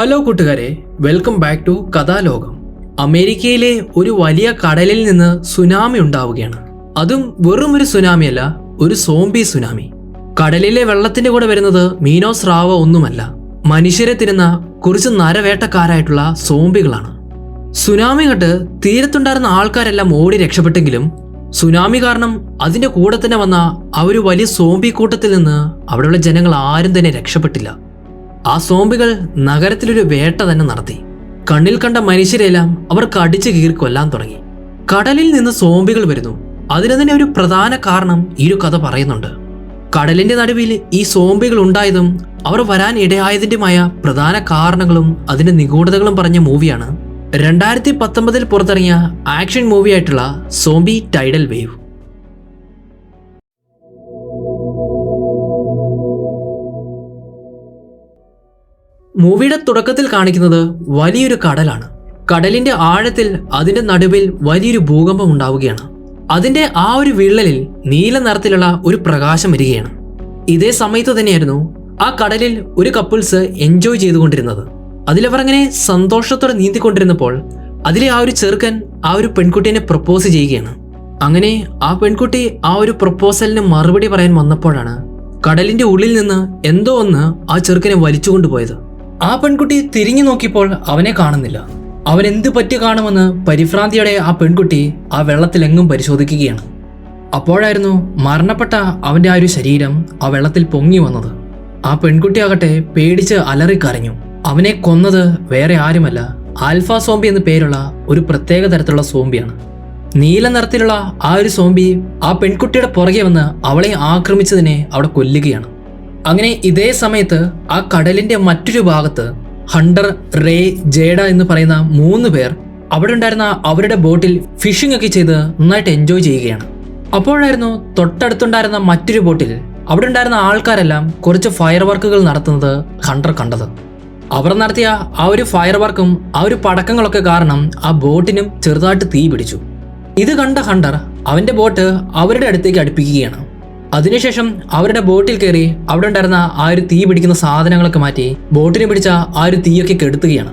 Hello കൂട്ടുകാരെ, welcome back to കഥാലോകം. അമേരിക്കയിലെ ഒരു വലിയ കടലിൽ നിന്ന് സുനാമി ഉണ്ടാവുകയാണ്. അതും വെറും ഒരു സുനാമിയല്ല, ഒരു സോംബി സുനാമി. കടലിലെ വെള്ളത്തിന്റെ കൂടെ വരുന്നത് മീനോ സ്രാവോ ഒന്നുമല്ല, മനുഷ്യരെ തിരുന്ന കുറച്ച് നരവേട്ടക്കാരായിട്ടുള്ള സോംബികളാണ്. സുനാമി കണ്ട് തീരത്തുണ്ടായിരുന്ന ആൾക്കാരെല്ലാം ഓടി രക്ഷപ്പെട്ടെങ്കിലും സുനാമി കാരണം അതിന്റെ കൂടെ തന്നെ വന്ന ആ ഒരു വലിയ സോംബി കൂട്ടത്തിൽ നിന്ന് അവിടെയുള്ള ജനങ്ങൾ ആരും തന്നെ രക്ഷപ്പെട്ടില്ല. ആ സോംബികൾ നഗരത്തിലൊരു വേട്ട തന്നെ നടത്തി. കണ്ണിൽ കണ്ട മനുഷ്യരെല്ലാം അവർ കടിച്ചു കീറി കൊല്ലാൻ തുടങ്ങി. കടലിൽ നിന്ന് സോംബികൾ വരുന്നു. അതിന് തന്നെ ഒരു പ്രധാന കാരണം ഈ ഒരു കഥ പറയുന്നുണ്ട്. കടലിന്റെ നടുവിൽ ഈ സോംബികൾ ഉണ്ടായതും അവർ വരാൻ ഇടയായതിന്റെമായ പ്രധാന കാരണങ്ങളും അതിന്റെ നിഗൂഢതകളും പറഞ്ഞ മൂവിയാണ് 2019 പുറത്തിറങ്ങിയ ആക്ഷൻ മൂവിയായിട്ടുള്ള സോംബി ടൈഡൽ വേവ്. മൂവിയുടെ തുടക്കത്തിൽ കാണിക്കുന്നത് വലിയൊരു കടലാണ്. കടലിന്റെ ആഴത്തിൽ അതിന്റെ നടുവിൽ വലിയൊരു ഭൂകമ്പം ഉണ്ടാവുകയാണ്. അതിന്റെ ആ ഒരു വിള്ളലിൽ നീല നിറത്തിലുള്ള ഒരു പ്രകാശം വരികയാണ്. ഇതേ സമയത്ത് തന്നെയായിരുന്നു ആ കടലിൽ ഒരു കപ്പിൾസ് എൻജോയ് ചെയ്തുകൊണ്ടിരുന്നത്. അതിലവർ അങ്ങനെ സന്തോഷത്തോടെ നീന്തിക്കൊണ്ടിരുന്നപ്പോൾ അതിലെ ആ ഒരു ചെറുക്കൻ ആ ഒരു പെൺകുട്ടിയെ പ്രപ്പോസ് ചെയ്യുകയാണ്. അങ്ങനെ ആ പെൺകുട്ടി ആ ഒരു പ്രപ്പോസലിന് മറുപടി പറയാൻ വന്നപ്പോഴാണ് കടലിന്റെ ഉള്ളിൽ നിന്ന് എന്തോ ഒന്ന് ആ ചെറുക്കനെ വലിച്ചുകൊണ്ടുപോയത്. ആ പെൺകുട്ടി തിരിഞ്ഞു നോക്കിയപ്പോൾ അവനെ കാണുന്നില്ല. അവൻ എന്ത് പറ്റി കാണുമെന്ന് പരിഭ്രാന്തിയോടെ ആ പെൺകുട്ടി ആ വെള്ളത്തിലെങ്ങും പരിശോധിക്കുകയാണ്. അപ്പോഴായിരുന്നു മരണപ്പെട്ട അവന്റെ ആ ഒരു ശരീരം ആ വെള്ളത്തിൽ പൊങ്ങി വന്നത്. ആ പെൺകുട്ടിയാകട്ടെ പേടിച്ച് അലറിക്കരഞ്ഞു. അവനെ കൊന്നത് വേറെ ആരുമല്ല, ആൽഫ സോംബി എന്ന് പേരുള്ള ഒരു പ്രത്യേക തരത്തിലുള്ള സോംബിയാണ്. നീല നിറത്തിലുള്ള ആ ഒരു സോംബി ആ പെൺകുട്ടിയുടെ പുറകെ വന്ന് അവളെ ആക്രമിച്ചതിനെ അവിടെ കൊല്ലുകയാണ്. അങ്ങനെ ഇതേ സമയത്ത് ആ കടലിന്റെ മറ്റൊരു ഭാഗത്ത് ഹണ്ടർ, റേ, ജേഡ എന്ന് പറയുന്ന 3 പേർ അവിടെ ഉണ്ടായിരുന്ന അവരുടെ ബോട്ടിൽ ഫിഷിംഗ് ഒക്കെ ചെയ്ത് നന്നായിട്ട് എൻജോയ് ചെയ്യുകയാണ്. അപ്പോഴായിരുന്നു തൊട്ടടുത്തുണ്ടായിരുന്ന മറ്റൊരു ബോട്ടിൽ അവിടെ ഉണ്ടായിരുന്ന ആൾക്കാരെല്ലാം കുറച്ച് ഫയർ വർക്കുകൾ നടത്തുന്നത് ഹണ്ടർ കണ്ടത്. അവർ നടത്തിയ ആ ഒരു ഫയർ വർക്കും ആ ഒരു പടക്കങ്ങളൊക്കെ കാരണം ആ ബോട്ടിനും ചെറുതായിട്ട് തീ പിടിച്ചു. ഇത് കണ്ട ഹണ്ടർ അവന്റെ ബോട്ട് അവരുടെ അടുത്തേക്ക് അടുപ്പിക്കുകയാണ്. അതിനുശേഷം അവരുടെ ബോട്ടിൽ കയറി അവിടെ ഉണ്ടായിരുന്ന ആ ഒരു തീ പിടിക്കുന്ന സാധനങ്ങളൊക്കെ മാറ്റി ബോട്ടിന് പിടിച്ച ആ ഒരു തീയൊക്കെ കെടുത്തുകയാണ്.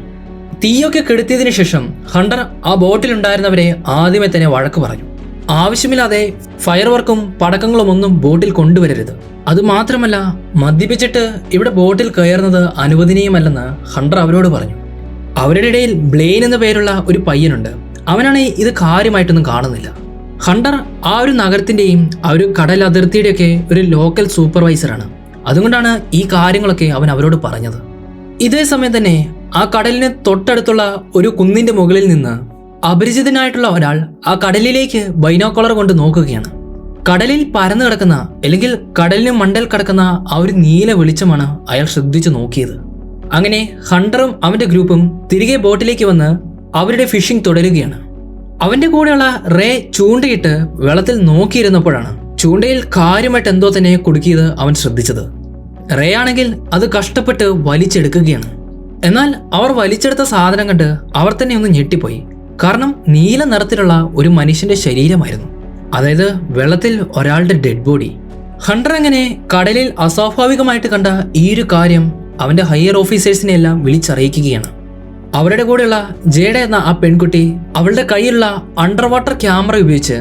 തീയൊക്കെ കെടുത്തിയതിനു ശേഷം ഹണ്ടർ ആ ബോട്ടിലുണ്ടായിരുന്നവരെ ആദ്യമേ തന്നെ വഴക്ക് പറഞ്ഞു. ആവശ്യമില്ലാതെ ഫയർ വർക്കും പടക്കങ്ങളും ഒന്നും ബോട്ടിൽ കൊണ്ടുവരരുത്. അതുമാത്രമല്ല, മദ്യപിച്ചിട്ട് ഇവിടെ ബോട്ടിൽ കയറുന്നത് അനുവദനീയമല്ലെന്ന് ഹണ്ടർ അവരോട് പറഞ്ഞു. അവരുടെ ഇടയിൽ ബ്ലെയിൻ എന്ന പേരുള്ള ഒരു പയ്യനുണ്ട്. അവനാണ് ഇത് കാര്യമായിട്ടൊന്നും കാണുന്നില്ല. ഹണ്ടർ ആ ഒരു നഗരത്തിന്റെയും ആ ഒരു കടൽ അതിർത്തിയുടെയൊക്കെ ഒരു ലോക്കൽ സൂപ്പർവൈസറാണ്. അതുകൊണ്ടാണ് ഈ കാര്യങ്ങളൊക്കെ അവൻ അവരോട് പറഞ്ഞത്. ഇതേ സമയം തന്നെ ആ കടലിന് തൊട്ടടുത്തുള്ള ഒരു കുന്നിന്റെ മുകളിൽ നിന്ന് അപരിചിതനായിട്ടുള്ള ഒരാൾ ആ കടലിലേക്ക് ബൈനോക്കുലർ കൊണ്ട് നോക്കുകയാണ്. കടലിൽ പരന്നു കിടക്കുന്ന അല്ലെങ്കിൽ കടലിന് മണ്ടൽ കിടക്കുന്ന ആ ഒരു നീല വെളിച്ചമാണ് അയാൾ ശ്രദ്ധിച്ചു നോക്കിയത്. അങ്ങനെ ഹണ്ടറും അവന്റെ ഗ്രൂപ്പും തിരികെ ബോട്ടിലേക്ക് വന്ന് അവരുടെ ഫിഷിംഗ് തുടരുകയാണ്. അവന്റെ കൂടെയുള്ള റേ ചൂണ്ടയിട്ട് വെള്ളത്തിൽ നോക്കിയിരുന്നപ്പോഴാണ് ചൂണ്ടയിൽ കാര്യമായിട്ട് എന്തോ തന്നെ കുടുക്കിയത് അവൻ ശ്രദ്ധിച്ചത്. റേ ആണെങ്കിൽ അത് കഷ്ടപ്പെട്ട് വലിച്ചെടുക്കുകയാണ്. എന്നാൽ അവർ വലിച്ചെടുത്ത സാധനം കണ്ട് അവർ തന്നെ ഒന്ന് ഞെട്ടിപ്പോയി. കാരണം നീല നിറത്തിലുള്ള ഒരു മനുഷ്യന്റെ ശരീരമായിരുന്നു, അതായത് വെള്ളത്തിൽ ഒരാളുടെ ഡെഡ് ബോഡി. ഹണ്ടർ അങ്ങനെ കടലിൽ അസ്വാഭാവികമായിട്ട് കണ്ട ഈ ഒരു കാര്യം അവന്റെ ഹയർ ഓഫീസേഴ്സിനെ എല്ലാം വിളിച്ചറിയിക്കുകയാണ്. അവരുടെ കൂടെയുള്ള ജേഡ എന്ന ആ പെൺകുട്ടി അവളുടെ കയ്യിലുള്ള അണ്ടർ വാട്ടർ ക്യാമറ ഉപയോഗിച്ച്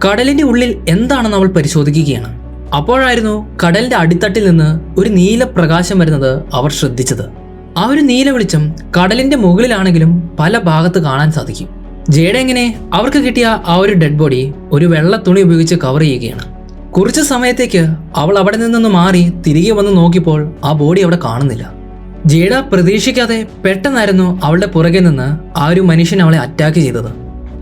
കടലിന്റെ ഉള്ളിൽ എന്താണെന്ന് അവൾ പരിശോധിക്കുകയാണ്. അപ്പോഴായിരുന്നു കടലിന്റെ അടിത്തട്ടിൽ നിന്ന് ഒരു നീല പ്രകാശം വരുന്നത് അവർ ശ്രദ്ധിച്ചത്. ആ ഒരു നീല വെളിച്ചം കടലിന്റെ മുകളിലാണെങ്കിലും പല ഭാഗത്ത് കാണാൻ സാധിക്കും. ജേഡ എങ്ങനെ അവർക്ക് കിട്ടിയ ആ ഒരു ഡെഡ് ബോഡി ഒരു വെള്ള തുണി ഉപയോഗിച്ച് കവർ ചെയ്യുകയാണ്. കുറച്ച് സമയത്തേക്ക് അവൾ അവിടെ നിന്നൊന്ന് മാറി തിരികെ വന്ന് നോക്കിയപ്പോൾ ആ ബോഡി അവിടെ കാണുന്നില്ല. ജേഡ പ്രതീക്ഷിക്കാതെ പെട്ടെന്നായിരുന്നു അവളുടെ പുറകെ നിന്ന് ആ ഒരു മനുഷ്യൻ അവളെ അറ്റാക്ക് ചെയ്തത്.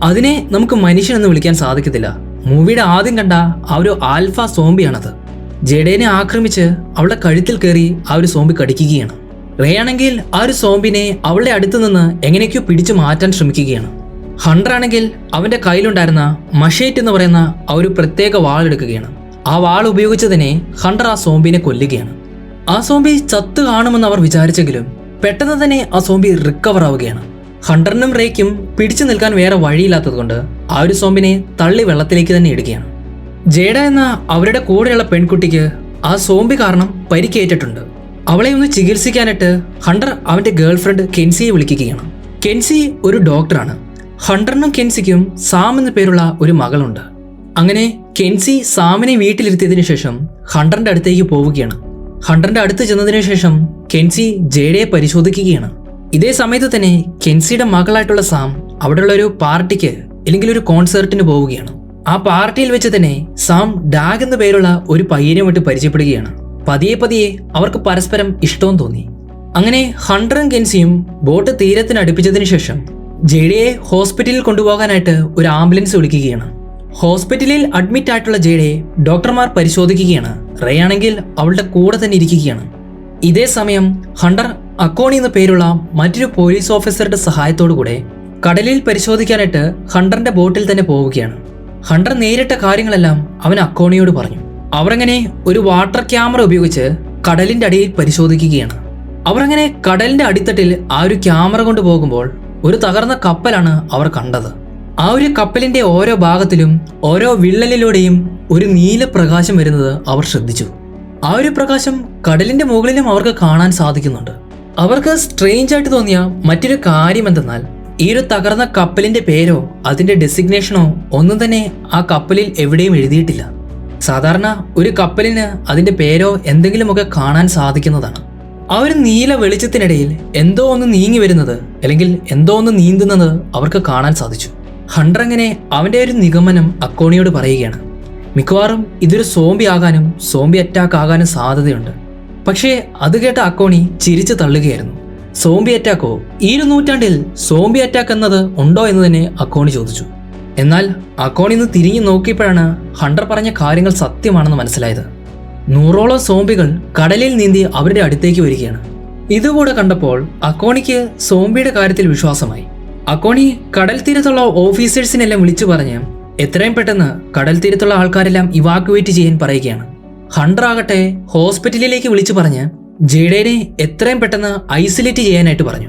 അതിനെ നമുക്ക് മനുഷ്യനെന്ന് വിളിക്കാൻ സാധിക്കത്തില്ല. മൂവിയുടെ ആദ്യം കണ്ട ആ ഒരു ആൽഫ സോംബിയാണത്. ജേഡയെ ആക്രമിച്ച് അവളുടെ കഴുത്തിൽ കയറി ആ ഒരു സോംബി കടിക്കുകയാണ്. റേ ആണെങ്കിൽ ആ ഒരു സോംബിനെ അവളുടെ അടുത്ത് നിന്ന് എങ്ങനെയൊക്കെയോ പിടിച്ചു മാറ്റാൻ ശ്രമിക്കുകയാണ്. ഹണ്ടർ ആണെങ്കിൽ അവന്റെ കയ്യിലുണ്ടായിരുന്ന മഷേറ്റ് എന്ന് പറയുന്ന ആ ഒരു പ്രത്യേക വാൾ എടുക്കുകയാണ്. ആ വാൾ ഉപയോഗിച്ച് തന്നെ ഹണ്ടർ ആ സോംബിനെ കൊല്ലുകയാണ്. ആ സോംബി ചത്തു കാണുമെന്ന് അവർ വിചാരിച്ചെങ്കിലും പെട്ടെന്ന് തന്നെ ആ സോംബി റിക്കവർ ആവുകയാണ്. ഹണ്ടറിനും റേക്കും പിടിച്ചു നിൽക്കാൻ വേറെ വഴിയില്ലാത്തതുകൊണ്ട് ആ ഒരു സോംബിനെ തള്ളി വെള്ളത്തിലേക്ക് തന്നെ ഇടുകയാണ്. ജേഡ എന്ന അവരുടെ കൂടെയുള്ള പെൺകുട്ടിക്ക് ആ സോംബി കാരണം പരിക്കേറ്റിട്ടുണ്ട്. അവളെ ഒന്ന് ചികിത്സിക്കാനായിട്ട് ഹണ്ടർ അവന്റെ ഗേൾഫ്രണ്ട് കെൻസിയെ വിളിക്കുകയാണ്. കെൻസി ഒരു ഡോക്ടറാണ്. ഹണ്ടറിനും കെൻസിക്കും സാം എന്ന പേരുള്ള ഒരു മകളുണ്ട്. അങ്ങനെ കെൻസി സാമിനെ വീട്ടിലിരുത്തിയതിനു ശേഷം ഹണ്ടറിന്റെ അടുത്തേക്ക് പോവുകയാണ്. ഹണ്ടറിന്റെ അടുത്ത് ചെന്നതിനു ശേഷം കെൻസി ജേഡയെ പരിശോധിക്കുകയാണ്. ഇതേ സമയത്ത് തന്നെ കെൻസിയുടെ മകളായിട്ടുള്ള സാം അവിടെയുള്ള ഒരു പാർട്ടിക്ക് അല്ലെങ്കിൽ ഒരു കോൺസേർട്ടിന് പോവുകയാണ്. ആ പാർട്ടിയിൽ വെച്ച് തന്നെ സാം ഡാഗ് എന്ന പേരുള്ള ഒരു പയ്യനുമായിട്ട് പരിചയപ്പെടുകയാണ്. പതിയെ അവർക്ക് പരസ്പരം ഇഷ്ടവും തോന്നി. അങ്ങനെ ഹണ്ടറും കെൻസിയും ബോട്ട് തീരത്തിന് അടുപ്പിച്ചതിന് ശേഷം ജേഡയെ ഹോസ്പിറ്റലിൽ കൊണ്ടുപോകാനായിട്ട് ഒരു ആംബുലൻസ് വിളിക്കുകയാണ്. ഹോസ്പിറ്റലിൽ അഡ്മിറ്റ് ആയിട്ടുള്ള ജേഡയെ ഡോക്ടർമാർ പരിശോധിക്കുകയാണ്. റേ ആണെങ്കിൽ അവളുടെ കൂടെ തന്നെ ഇരിക്കുകയാണ്. ഇതേ സമയം ഹണ്ടർ അക്കോണി എന്ന പേരുള്ള മറ്റൊരു പോലീസ് ഓഫീസറുടെ സഹായത്തോടു കൂടെ കടലിൽ പരിശോധിക്കാനായിട്ട് ഹണ്ടറിന്റെ ബോട്ടിൽ തന്നെ പോവുകയാണ്. ഹണ്ടർ നേരിട്ട കാര്യങ്ങളെല്ലാം അവൻ അക്കോണിയോട് പറഞ്ഞു. അവരങ്ങനെ ഒരു വാട്ടർ ക്യാമറ ഉപയോഗിച്ച് കടലിന്റെ അടിയിൽ പരിശോധിക്കുകയാണ്. അവരങ്ങനെ കടലിന്റെ അടിത്തട്ടിൽ ആ ഒരു ക്യാമറ കൊണ്ട് പോകുമ്പോൾ ഒരു തകർന്ന കപ്പലാണ് അവർ കണ്ടത്. ആ ഒരു കപ്പലിന്റെ ഓരോ ഭാഗത്തിലും ഓരോ വിള്ളലിലൂടെയും ഒരു നീല പ്രകാശം വരുന്നത് അവർ ശ്രദ്ധിച്ചു. ആ ഒരു പ്രകാശം കടലിന്റെ മുകളിലും അവർക്ക് കാണാൻ സാധിക്കുന്നുണ്ട്. അവർക്ക് സ്ട്രേഞ്ച് ആയിട്ട് തോന്നിയ മറ്റൊരു കാര്യം എന്തെന്നാൽ ഈ ഒരു തകർന്ന കപ്പലിന്റെ പേരോ അതിന്റെ ഡെസിഗ്നേഷനോ ഒന്നും തന്നെ ആ കപ്പലിൽ എവിടെയും എഴുതിയിട്ടില്ല. സാധാരണ ഒരു കപ്പലിന് അതിന്റെ പേരോ എന്തെങ്കിലുമൊക്കെ കാണാൻ സാധിക്കുന്നതാണ്. ആ ഒരു നീല വെളിച്ചത്തിനിടയിൽ എന്തോ ഒന്ന് നീങ്ങി വരുന്നത് അല്ലെങ്കിൽ എന്തോ ഒന്ന് നീന്തുന്നത് അവർക്ക് കാണാൻ സാധിച്ചു. ഹണ്ടർ അങ്ങനെ അവന്റെ ഒരു നിഗമനം അക്കോണിയോട് പറയുകയാണ്. മിക്കവാറും ഇതൊരു സോംബി ആകാനും സോംബി അറ്റാക്ക് ആകാനും സാധ്യതയുണ്ട്. പക്ഷേ അത് കേട്ട അക്കോണി ചിരിച്ചു തള്ളുകയായിരുന്നു. സോംബി അറ്റാക്കോ? ഈ ഒരു നൂറ്റാണ്ടിൽ സോംബി അറ്റാക്ക് എന്നത് ഉണ്ടോ എന്ന് തന്നെ അക്കോണി ചോദിച്ചു. എന്നാൽ അക്കോണി ഒന്ന് തിരിഞ്ഞു നോക്കിയപ്പോഴാണ് ഹണ്ടർ പറഞ്ഞ കാര്യങ്ങൾ സത്യമാണെന്ന് മനസ്സിലായത്. 100ഓളം സോംബികൾ കടലിൽ നീന്തി അവരുടെ അടുത്തേക്ക് വരികയാണ്. ഇതുകൂടെ കണ്ടപ്പോൾ അക്കോണിക്ക് സോംബിയുടെ കാര്യത്തിൽ വിശ്വാസമായി. അക്കോണി കടൽ തീരത്തുള്ള ഓഫീസേഴ്സിനെല്ലാം വിളിച്ചു പറഞ്ഞ് എത്രയും പെട്ടെന്ന് കടൽ തീരത്തുള്ള ആൾക്കാരെല്ലാം ഇവാക്യുവേറ്റ് ചെയ്യാൻ പറയുകയാണ്. ഹണ്ടർ ആകട്ടെ ഹോസ്പിറ്റലിലേക്ക് വിളിച്ചു പറഞ്ഞ് ജേഡേനെ എത്രയും പെട്ടെന്ന് ഐസൊലേറ്റ് ചെയ്യാനായിട്ട് പറഞ്ഞു.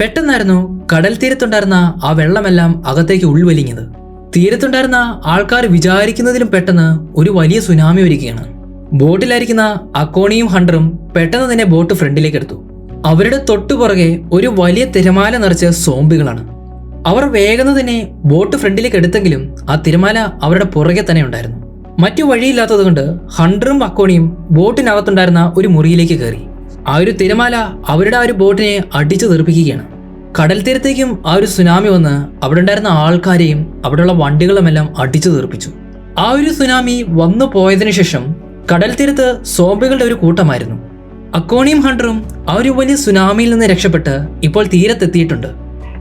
പെട്ടെന്നായിരുന്നു കടൽ തീരത്തുണ്ടായിരുന്ന ആ വെള്ളമെല്ലാം അകത്തേക്ക് ഉൾവലിഞ്ഞത്. തീരത്തുണ്ടായിരുന്ന ആൾക്കാർ വിചാരിക്കുന്നതിലും പെട്ടെന്ന് ഒരു വലിയ സുനാമി വരികയാണ്. ബോട്ടിലായിരിക്കുന്ന അക്കോണിയും ഹണ്ടറും പെട്ടെന്ന് തന്നെ ബോട്ട് ഫ്രണ്ടിലേക്ക് എടുത്തു. അവരുടെ തൊട്ടുപുറകെ ഒരു വലിയ തിരമാല നിറച്ച് സോംബികളാണ്. അവർ വേഗം തന്നെ ബോട്ട് ഫ്രണ്ടിലേക്ക് എടുത്തെങ്കിലും ആ തിരമാല അവരുടെ പുറകെ തന്നെ ഉണ്ടായിരുന്നു. മറ്റു വഴിയില്ലാത്തതുകൊണ്ട് ഹണ്ടറും അക്കോണിയും ബോട്ടിനകത്തുണ്ടായിരുന്ന ഒരു മുറിയിലേക്ക് കയറി. ആ ഒരു തിരമാല അവരുടെ ആ ഒരു ബോട്ടിനെ അടിച്ചു തെറിപ്പിക്കുകയാണ്. കടൽ തീരത്തേക്കും ആ ഒരു സുനാമി വന്ന് അവിടെ ഉണ്ടായിരുന്ന ആൾക്കാരെയും അവിടെയുള്ള വണ്ടികളുമെല്ലാം അടിച്ചു തെറിപ്പിച്ചു. ആ ഒരു സുനാമി വന്നു പോയതിനു ശേഷം കടൽ തീരത്ത് സോംബികളുടെ ഒരു കൂട്ടമായിരുന്നു. അക്കോണിയും ഹണ്ടറും ആ ഒരു വലിയ സുനാമിയിൽ നിന്ന് രക്ഷപ്പെട്ട് ഇപ്പോൾ തീരത്തെത്തിയിട്ടുണ്ട്.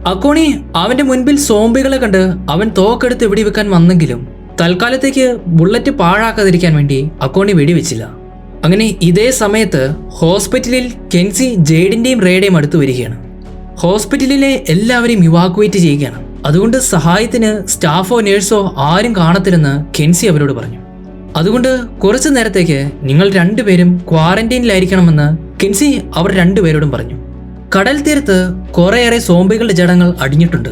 അക്കോണി അവന്റെ മുൻപിൽ സോംബികളെ കണ്ട് അവൻ തോക്കെടുത്ത് വെടിവെക്കാൻ വന്നെങ്കിലും തൽക്കാലത്തേക്ക് ബുള്ളറ്റ് പാഴാക്കാതിരിക്കാൻ വേണ്ടി അക്കോണി വെടിവെച്ചില്ല. അങ്ങനെ ഇതേ സമയത്ത് ഹോസ്പിറ്റലിൽ കെൻസി ജേഡിന്റെയും റേയുടെയും അടുത്ത് വരികയാണ്. ഹോസ്പിറ്റലിലെ എല്ലാവരെയും ഇവാക്യുവേറ്റ് ചെയ്യുകയാണ്. അതുകൊണ്ട് സഹായത്തിന് സ്റ്റാഫോ നേഴ്സോ ആരും കാണത്തില്ലെന്ന് കെൻസി അവരോട് പറഞ്ഞു. അതുകൊണ്ട് കുറച്ചു നേരത്തേക്ക് നിങ്ങൾ രണ്ടുപേരും ക്വാറന്റൈനിലായിരിക്കണമെന്ന് കെൻസി അവർ രണ്ടുപേരോടും പറഞ്ഞു. കടൽ തീരത്ത് കുറേയേറെ സോംബികളുടെ ജഡങ്ങൾ അടിഞ്ഞിട്ടുണ്ട്.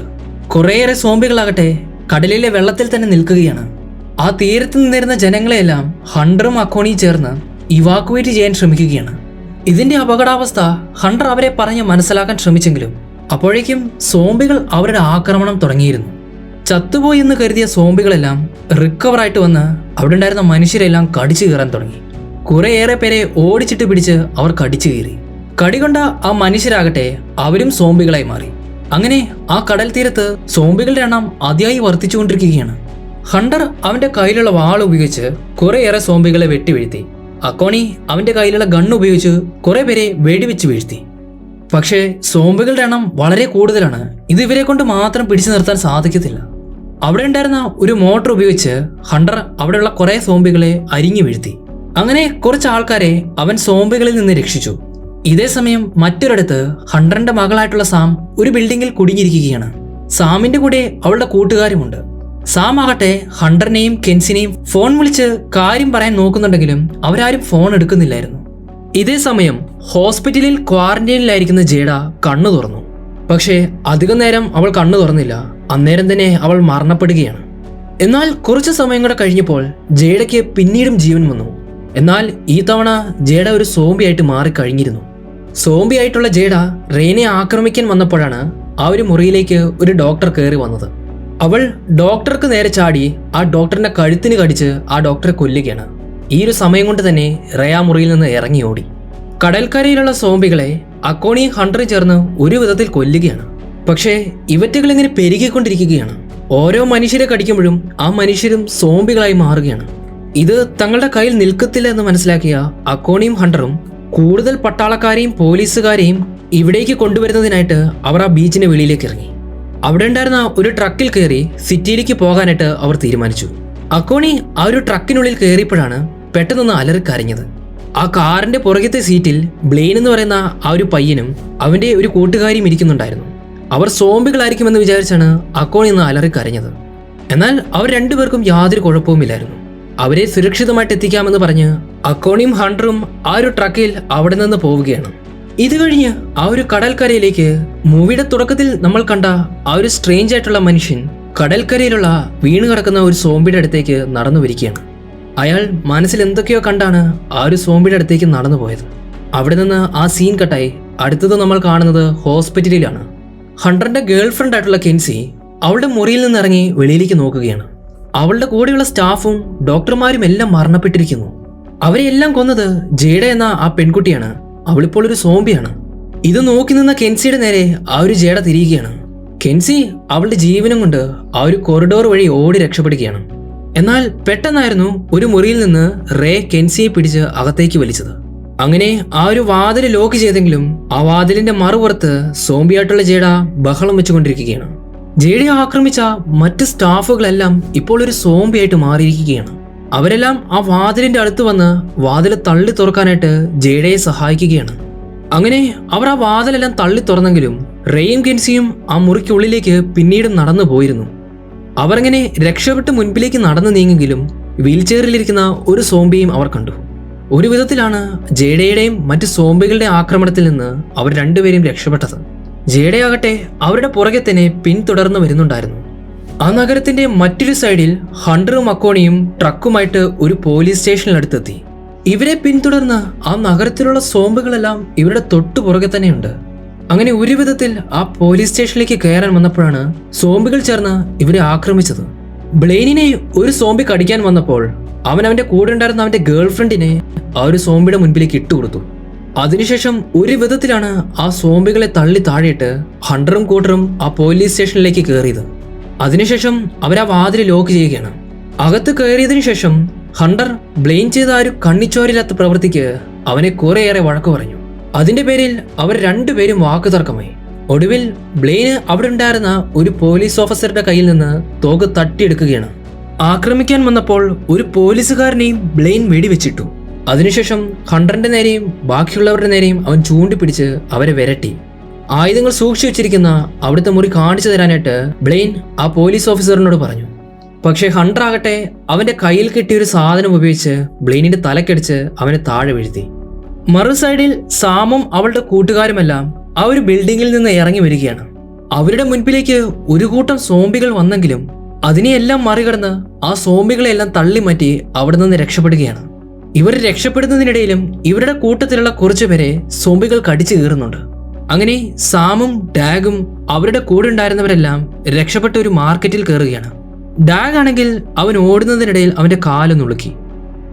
കുറേയേറെ സോംബികളാകട്ടെ കടലിലെ വെള്ളത്തിൽ തന്നെ നിൽക്കുകയാണ്. ആ തീരത്ത് നിന്നിരുന്ന ജനങ്ങളെയെല്ലാം ഹണ്ടറും അക്കോണിയും ചേർന്ന് ഇവാക്യുവേറ്റ് ചെയ്യാൻ ശ്രമിക്കുകയാണ്. ഇതിന്റെ അപകടാവസ്ഥ ഹണ്ടർ അവരെ പറഞ്ഞ് മനസ്സിലാക്കാൻ ശ്രമിച്ചെങ്കിലും അപ്പോഴേക്കും സോംബികൾ അവരുടെ ആക്രമണം തുടങ്ങിയിരുന്നു. ചത്തുപോയി എന്ന് കരുതിയ സോംബികളെല്ലാം റിക്കവറായിട്ട് വന്ന് അവിടെ ഉണ്ടായിരുന്ന മനുഷ്യരെല്ലാം കടിച്ചു കയറാൻ തുടങ്ങി. കുറേയേറെ പേരെ ഓടിച്ചിട്ട് പിടിച്ച് അവർ കടിച്ചു കയറി. കടികൊണ്ട ആ മനുഷ്യരാകട്ടെ അവരും സോംബികളായി മാറി. അങ്ങനെ ആ കടൽ തീരത്ത് സോംബികളുടെ എണ്ണം അതിയായി വർദ്ധിച്ചുകൊണ്ടിരിക്കുകയാണ്. ഹണ്ടർ അവന്റെ കയ്യിലുള്ള വാൾ ഉപയോഗിച്ച് കുറേയേറെ സോംബികളെ വെട്ടിവീഴ്ത്തി. അക്കോണി അവന്റെ കയ്യിലുള്ള ഗണ്ണ് ഉപയോഗിച്ച് കുറെ പേരെ വെടിവെച്ച് വീഴ്ത്തി. പക്ഷേ സോംബികളുടെ എണ്ണം വളരെ കൂടുതലാണ്. ഇത് ഇവരെ കൊണ്ട് മാത്രം പിടിച്ചു നിർത്താൻ സാധിക്കത്തില്ല. അവിടെ ഉണ്ടായിരുന്ന ഒരു മോട്ടോർ ഉപയോഗിച്ച് ഹണ്ടർ അവിടെയുള്ള കുറെ സോംബികളെ അരിഞ്ഞു വീഴ്ത്തി. അങ്ങനെ കുറച്ച് ആൾക്കാരെ അവൻ സോംബികളിൽ നിന്ന് രക്ഷിച്ചു. ഇതേ സമയം മറ്റൊരിടത്ത് ഹണ്ടറിന്റെ മകളായിട്ടുള്ള സാം ഒരു ബിൽഡിങ്ങിൽ കുടുങ്ങിയിരിക്കുകയാണ്. സാമിന്റെ കൂടെ അവളുടെ കൂട്ടുകാരുമുണ്ട്. സാം ആകട്ടെ ഹണ്ടറിനെയും കെൻസിനെയും ഫോൺ വിളിച്ച് കാര്യം പറയാൻ നോക്കുന്നുണ്ടെങ്കിലും അവരാരും ഫോൺ എടുക്കുന്നില്ലായിരുന്നു. ഇതേ സമയം ഹോസ്പിറ്റലിൽ ക്വാറന്റൈനിലായിരിക്കുന്ന ജേഡ കണ്ണു തുറന്നു. പക്ഷേ അധികം നേരം അവൾ കണ്ണു തുറന്നില്ല. അന്നേരം തന്നെ അവൾ മരണപ്പെടുകയാണ്. എന്നാൽ കുറച്ചു സമയം കൂടെ കഴിഞ്ഞപ്പോൾ ജേഡയ്ക്ക് പിന്നീടും ജീവൻ വന്നു. എന്നാൽ ഈ തവണ ജേഡ ഒരു സോംബിയായിട്ട് മാറിക്കഴിഞ്ഞിരുന്നു. സോംബി ആയിട്ടുള്ള ജേഡ റേനെ ആക്രമിക്കാൻ വന്നപ്പോഴാണ് ആ ഒരു മുറിയിലേക്ക് ഒരു ഡോക്ടർ കയറി വന്നത്. അവൾ ഡോക്ടർക്ക് നേരെ ചാടി ആ ഡോക്ടറിന്റെ കഴുത്തിന് കടിച്ച് ആ ഡോക്ടറെ കൊല്ലുകയാണ്. ഈ ഒരു സമയം കൊണ്ട് തന്നെ റേ ആ മുറിയിൽ നിന്ന് ഇറങ്ങി ഓടി. കടൽക്കരയിലുള്ള സോംബികളെ അക്കോണിയും ഹണ്ടറും ചേർന്ന് ഒരു വിധത്തിൽ കൊല്ലുകയാണ്. പക്ഷേ ഇവറ്റകൾ ഇങ്ങനെ പെരുകിക്കൊണ്ടിരിക്കുകയാണ്. ഓരോ മനുഷ്യരെ കടിക്കുമ്പോഴും ആ മനുഷ്യരും സോംബികളായി മാറുകയാണ്. ഇത് തങ്ങളുടെ കയ്യിൽ നിൽക്കത്തില്ല എന്ന് മനസ്സിലാക്കിയ അക്കോണിയും ഹണ്ടറും കൂടുതൽ പട്ടാളക്കാരെയും പോലീസുകാരെയും ഇവിടേക്ക് കൊണ്ടുവരുന്നതിനായിട്ട് അവർ ആ ബീച്ചിന് വെളിയിലേക്ക് ഇറങ്ങി. അവിടെ ഉണ്ടായിരുന്ന ഒരു ട്രക്കിൽ കയറി സിറ്റിയിലേക്ക് പോകാനായിട്ട് അവർ തീരുമാനിച്ചു. അക്കോണി ആ ഒരു ട്രക്കിനുള്ളിൽ കയറിയപ്പോഴാണ് പെട്ടെന്നൊന്ന് അലറിക്കരഞ്ഞത്. ആ കാറിന്റെ പുറകത്തെ സീറ്റിൽ ബ്ലെയിൻ എന്ന് പറയുന്ന ആ ഒരു പയ്യനും അവന്റെ ഒരു കൂട്ടുകാരിയും ഇരിക്കുന്നുണ്ടായിരുന്നു. അവർ സോംബികളായിരിക്കുമെന്ന് വിചാരിച്ചാണ് അക്കോണി ഒന്ന് അലറിക്കരഞ്ഞത്. എന്നാൽ അവർ രണ്ടുപേർക്കും യാതൊരു കുഴപ്പവുമില്ലായിരുന്നു. അവരെ സുരക്ഷിതമായിട്ട് എത്തിക്കാമെന്ന് പറഞ്ഞ് അക്കോണിയും ഹണ്ടറും ആ ഒരു ട്രക്കിൽ അവിടെ നിന്ന് പോവുകയാണ്. ഇത് കഴിഞ്ഞ് ആ ഒരു കടൽക്കരയിലേക്ക് മൂവിയുടെ തുടക്കത്തിൽ നമ്മൾ കണ്ട ആ ഒരു സ്ട്രേഞ്ച് ആയിട്ടുള്ള മനുഷ്യൻ കടൽക്കരയിലുള്ള വീണ് കിടക്കുന്ന ഒരു സോംബിയുടെ അടുത്തേക്ക് നടന്നു വരികയാണ്. അയാൾ മനസ്സിൽ എന്തൊക്കെയോ കണ്ടാണ് ആ ഒരു സോംബിയുടെ അടുത്തേക്ക് നടന്നു പോയത്. അവിടെ നിന്ന് ആ സീൻ കട്ടായി അടുത്തത് നമ്മൾ കാണുന്നത് ഹോസ്പിറ്റലിലാണ്. ഹണ്ടറിന്റെ ഗേൾ ഫ്രണ്ട് ആയിട്ടുള്ള കെൻസി അവളുടെ മുറിയിൽ നിന്ന് ഇറങ്ങി വെളിയിലേക്ക് നോക്കുകയാണ്. അവളുടെ കൂടെയുള്ള സ്റ്റാഫും ഡോക്ടർമാരും എല്ലാം മരണപ്പെട്ടിരിക്കുന്നു. അവരെല്ലാം കൊന്നത് ജേഡ എന്ന ആ പെൺകുട്ടിയാണ്. അവളിപ്പോൾ ഒരു സോംബിയാണ്. ഇത് നോക്കി നിന്ന കെൻസിയുടെ നേരെ ആ ഒരു ജേഡ തിരിയുകയാണ്. കെൻസി അവളുടെ ജീവനം കൊണ്ട് ആ ഒരു കോറിഡോർ വഴി ഓടി രക്ഷപ്പെടുകയാണ്. എന്നാൽ പെട്ടെന്നായിരുന്നു ഒരു മുറിയിൽ നിന്ന് റേ കെൻസിയെ പിടിച്ച് അകത്തേക്ക് വലിച്ചത്. അങ്ങനെ ആ ഒരു വാതിൽ ലോക്ക് ചെയ്തെങ്കിലും ആ വാതിലിന്റെ മറുപുറത്ത് സോംബിയായിട്ടുള്ള ജേഡ ബഹളം വെച്ചുകൊണ്ടിരിക്കുകയാണ്. ജേഡയെ ആക്രമിച്ച മറ്റ് സ്റ്റാഫുകളെല്ലാം ഇപ്പോൾ ഒരു സോംബിയായിട്ട് മാറിയിരിക്കുകയാണ്. അവരെല്ലാം ആ വാതിലിന്റെ അടുത്ത് വന്ന് വാതിൽ തള്ളി തുറക്കാനായിട്ട് ജേഡയെ സഹായിക്കുകയാണ്. അങ്ങനെ അവർ ആ വാതിലെല്ലാം തള്ളി തുറന്നെങ്കിലും റേയും കെൻസിയും ആ മുറിക്കുള്ളിലേക്ക് പിന്നീട് നടന്നു പോയിരുന്നു. അവരങ്ങനെ രക്ഷപ്പെട്ട് മുൻപിലേക്ക് നടന്നു നീങ്ങെങ്കിലും വീൽ ചെയറിലിരിക്കുന്ന ഒരു സോംബിയും അവർ കണ്ടു. ഒരു വിധത്തിലാണ് ജേഡയുടെയും മറ്റ് സോംബികളുടെ ആക്രമണത്തിൽ നിന്ന് അവർ രണ്ടുപേരും രക്ഷപ്പെട്ടത്. ജേഡയാകട്ടെ അവരുടെ പുറകെ തന്നെ പിന്തുടർന്നു വരുന്നുണ്ടായിരുന്നു. ആ നഗരത്തിന്റെ മറ്റൊരു സൈഡിൽ ഹണ്ടറും അക്കോണിയും ട്രക്കുമായിട്ട് ഒരു പോലീസ് സ്റ്റേഷനിലടുത്തെത്തി. ഇവരെ പിന്തുടർന്ന് ആ നഗരത്തിലുള്ള സോംബികളെല്ലാം ഇവരുടെ തൊട്ടു പുറകെ തന്നെയുണ്ട്. അങ്ങനെ ഒരു വിധത്തിൽ ആ പോലീസ് സ്റ്റേഷനിലേക്ക് കയറാൻ വന്നപ്പോഴാണ് സോംബികൾ ചേർന്ന് ഇവരെ ആക്രമിച്ചത്. ബ്ലെയിനിനെ ഒരു സോംബി കടിക്കാൻ വന്നപ്പോൾ അവന്റെ കൂടെ ഉണ്ടായിരുന്ന അവന്റെ ഗേൾ ഫ്രണ്ടിനെ ആ ഒരു സോംബിയുടെ മുൻപിലേക്ക് ഇട്ടുകൊടുത്തു. അതിനുശേഷം ഒരു വിധത്തിലാണ് ആ സോംബികളെ തള്ളി താഴെയിട്ട് ഹണ്ടറും കൂട്ടറും ആ പോലീസ് സ്റ്റേഷനിലേക്ക് കയറിയത്. അതിനുശേഷം അവർ ആ വാതിൽ ലോക്ക് ചെയ്യുകയാണ്. അകത്ത് കയറിയതിനു ശേഷം ഹണ്ടർ ബ്ലെയിൻ ചെയ്ത ആ ഒരു കണ്ണിച്ചോരില്ലാത്ത പ്രവൃത്തിക്ക് അവനെ കുറേയേറെ വഴക്കു പറഞ്ഞു. അതിന്റെ പേരിൽ അവർ രണ്ടുപേരും വാക്കുതർക്കമായി. ഒടുവിൽ ബ്ലെയിന് അവിടെ ഉണ്ടായിരുന്ന ഒരു പോലീസ് ഓഫീസറുടെ കയ്യിൽ നിന്ന് തോക്ക് തട്ടിയെടുക്കുകയാണ്. ആക്രമിക്കാൻ വന്നപ്പോൾ ഒരു പോലീസുകാരനെയും ബ്ലെയിൻ വെടിവെച്ചിട്ടു. അതിനുശേഷം ഹണ്ടറിന്റെ നേരെയും ബാക്കിയുള്ളവരുടെ നേരെയും അവൻ ചൂണ്ടിപ്പിടിച്ച് അവരെ വിരട്ടി. ആയുധങ്ങൾ സൂക്ഷിച്ചു വെച്ചിരിക്കുന്ന അവിടുത്തെ മുറി കാണിച്ചു തരാനായിട്ട് ബ്ലെയിൻ ആ പോലീസ് ഓഫീസറിനോട് പറഞ്ഞു. പക്ഷേ ഹണ്ടർ ആകട്ടെ അവന്റെ കയ്യിൽ കിട്ടിയ ഒരു സാധനം ഉപയോഗിച്ച് ബ്ലെയിനിന്റെ തലക്കടിച്ച് അവനെ താഴെ വീഴ്ത്തി. മറു സൈഡിൽ സാമും അവളുടെ കൂട്ടുകാരുമെല്ലാം ആ ഒരു ബിൽഡിങ്ങിൽ നിന്ന് ഇറങ്ങി വരികയാണ്. അവരുടെ മുൻപിലേക്ക് ഒരു കൂട്ടം സോംബികൾ വന്നെങ്കിലും അതിനെയെല്ലാം മറികടന്ന് ആ സോംബികളെല്ലാം തള്ളി മാറ്റി അവിടെ നിന്ന് രക്ഷപ്പെടുകയാണ്. ഇവർ രക്ഷപ്പെടുന്നതിനിടയിലും ഇവരുടെ കൂട്ടത്തിലുള്ള കുറച്ചുപേരെ സോംബികൾ കടിച്ചു കീറുന്നുണ്ട്. അങ്ങനെ സാമും ഡാഗും അവരുടെ കൂടെ ഉണ്ടായിരുന്നവരെല്ലാം രക്ഷപ്പെട്ട ഒരു മാർക്കറ്റിൽ കയറുകയാണ്. ഡാഗ് ആണെങ്കിൽ അവൻ ഓടുന്നതിനിടയിൽ അവന്റെ കാല് നുളുക്കി.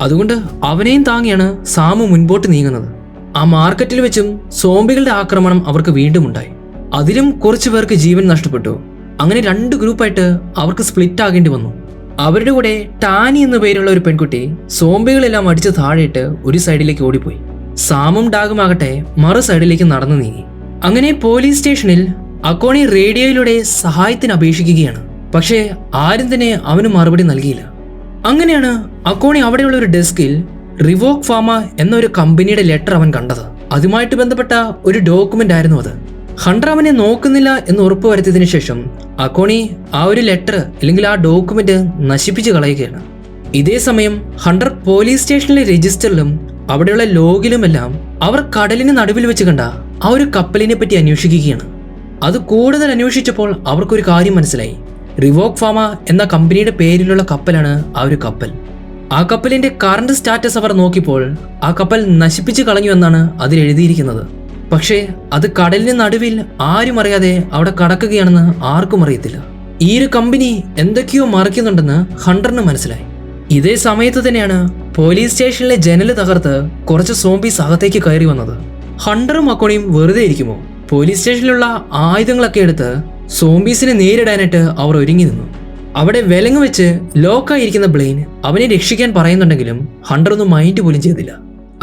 അതുകൊണ്ട് അവനെയും താങ്ങിയാണ് സാമു മുൻപോട്ട് നീങ്ങുന്നത്. ആ മാർക്കറ്റിൽ വെച്ചും സോംബികളുടെ ആക്രമണം അവർക്ക് വീണ്ടും ഉണ്ടായി. അതിലും കുറച്ചു പേർക്ക് ജീവൻ നഷ്ടപ്പെട്ടു. അങ്ങനെ രണ്ട് ഗ്രൂപ്പായിട്ട് അവർക്ക് സ്പ്ലിറ്റ് ആകേണ്ടി വന്നു. അവരുടെ കൂടെ ടാനി എന്ന പേരുള്ള ഒരു പെൺകുട്ടി സോംബികളെല്ലാം അടിച്ച് താഴെയിട്ട് ഒരു സൈഡിലേക്ക് ഓടിപ്പോയി. സാമും ഡാഗും ആകട്ടെ മറു സൈഡിലേക്ക് നടന്നു നീങ്ങി. അങ്ങനെ പോലീസ് സ്റ്റേഷനിൽ അക്കോണി റേഡിയോയിലൂടെ സഹായത്തിന് അപേക്ഷിക്കുകയാണ്. പക്ഷേ ആരും തന്നെ അവന് മറുപടി നൽകിയില്ല. അങ്ങനെയാണ് അക്കോണി അവിടെയുള്ള ഒരു ഡെസ്കിൽ റിവോക്ക് ഫാമ എന്ന ഒരു കമ്പനിയുടെ ലെറ്റർ അവൻ കണ്ടത്. അതുമായിട്ട് ബന്ധപ്പെട്ട ഒരു ഡോക്യുമെന്റ് ആയിരുന്നു അത്. ഹണ്ടർ അവനെ നോക്കുന്നില്ല എന്ന് ഉറപ്പ് വരുത്തിയതിനു ശേഷം അക്കോണി ആ ഒരു ലെറ്റർ അല്ലെങ്കിൽ ആ ഡോക്യുമെന്റ് നശിപ്പിച്ചു കളയുകയാണ്. ഇതേ സമയം ഹണ്ടർ പോലീസ് സ്റ്റേഷനിലെ രജിസ്റ്ററിലും അവിടെയുള്ള ലോഗിലുമെല്ലാം അവർ കടലിന് നടുവിൽ വെച്ച് കണ്ട ആ ഒരു കപ്പലിനെ പറ്റി അന്വേഷിക്കുകയാണ്. അത് കൂടുതൽ അന്വേഷിച്ചപ്പോൾ അവർക്കൊരു കാര്യം മനസ്സിലായി. റിവോക്ക് ഫാമ എന്ന കമ്പനിയുടെ പേരിലുള്ള കപ്പലാണ് ആ ഒരു കപ്പൽ. ആ കപ്പലിന്റെ കറണ്ട് സ്റ്റാറ്റസ് അവർ നോക്കിയപ്പോൾ ആ കപ്പൽ നശിപ്പിച്ചു കളഞ്ഞു എന്നാണ് അതിൽ എഴുതിയിരിക്കുന്നത്. പക്ഷേ അത് കടലിന് നടുവിൽ ആരും അറിയാതെ അവിടെ കടക്കുകയാണെന്ന് ആർക്കും അറിയത്തില്ല. ഈ ഒരു കമ്പനി എന്തൊക്കെയോ മറിക്കുന്നുണ്ടെന്ന് ഹണ്ടറിന് മനസ്സിലായി. ഇതേ സമയത്ത് തന്നെയാണ് പോലീസ് സ്റ്റേഷനിലെ ജനല് തകർത്ത് കുറച്ച് സോംബീസ് അകത്തേക്ക് കയറി വന്നത്. ഹണ്ടറും അക്കോണിയും വെറുതെ ഇരിക്കുമോ? പോലീസ് സ്റ്റേഷനിലുള്ള ആയുധങ്ങളൊക്കെ എടുത്ത് സോംബീസിനെ നേരിടാനായിട്ട് അവർ ഒരുങ്ങി നിന്നു. അവിടെ വിലങ്ങ് വെച്ച് ലോക്കായിരിക്കുന്ന ബ്ലെയിൻ അവനെ രക്ഷിക്കാൻ പറയുന്നുണ്ടെങ്കിലും ഹണ്ടർ ഒന്നും മൈൻഡ് പോലും ചെയ്തില്ല.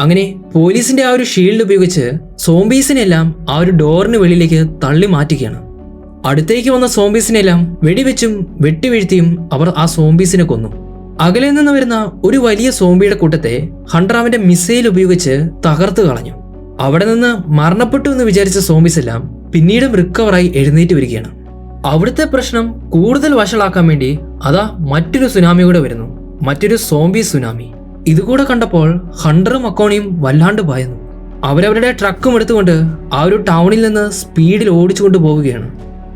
അങ്ങനെ പോലീസിന്റെ ആ ഒരു ഷീൽഡ് ഉപയോഗിച്ച് സോംബീസിനെല്ലാം ആ ഒരു ഡോറിന് വെളിയിലേക്ക് തള്ളി മാറ്റുകയാണ്. അടുത്തേക്ക് വന്ന സോംബീസിനെല്ലാം വെടിവെച്ചും വെട്ടിവീഴ്ത്തിയും അവർ ആ സോംബീസിനെ കൊന്നു. അകലെ നിന്ന് വരുന്ന ഒരു വലിയ സോംബിയുടെ കൂട്ടത്തെ ഹണ്ടർ അവന്റെ മിസൈൽ ഉപയോഗിച്ച് തകർത്ത് കളഞ്ഞു. അവിടെ നിന്ന് മരണപ്പെട്ടു എന്ന് വിചാരിച്ച സോംബീസ് എല്ലാം പിന്നീടും റിക്കവറായി എഴുന്നേറ്റ് വരികയാണ്. അവിടുത്തെ പ്രശ്നം കൂടുതൽ വഷളാക്കാൻ വേണ്ടി അതാ മറ്റൊരു സുനാമി കൂടെ വരുന്നു, മറ്റൊരു സോംബി സുനാമി. ഇതുകൂടെ കണ്ടപ്പോൾ ഹണ്ടറും അക്കോണിയും വല്ലാണ്ട് ഭയന്നു. അവരവരുടെ ട്രക്കും എടുത്തുകൊണ്ട് ആ ഒരു ടൗണിൽ നിന്ന് സ്പീഡിൽ ഓടിച്ചുകൊണ്ട് പോവുകയാണ്.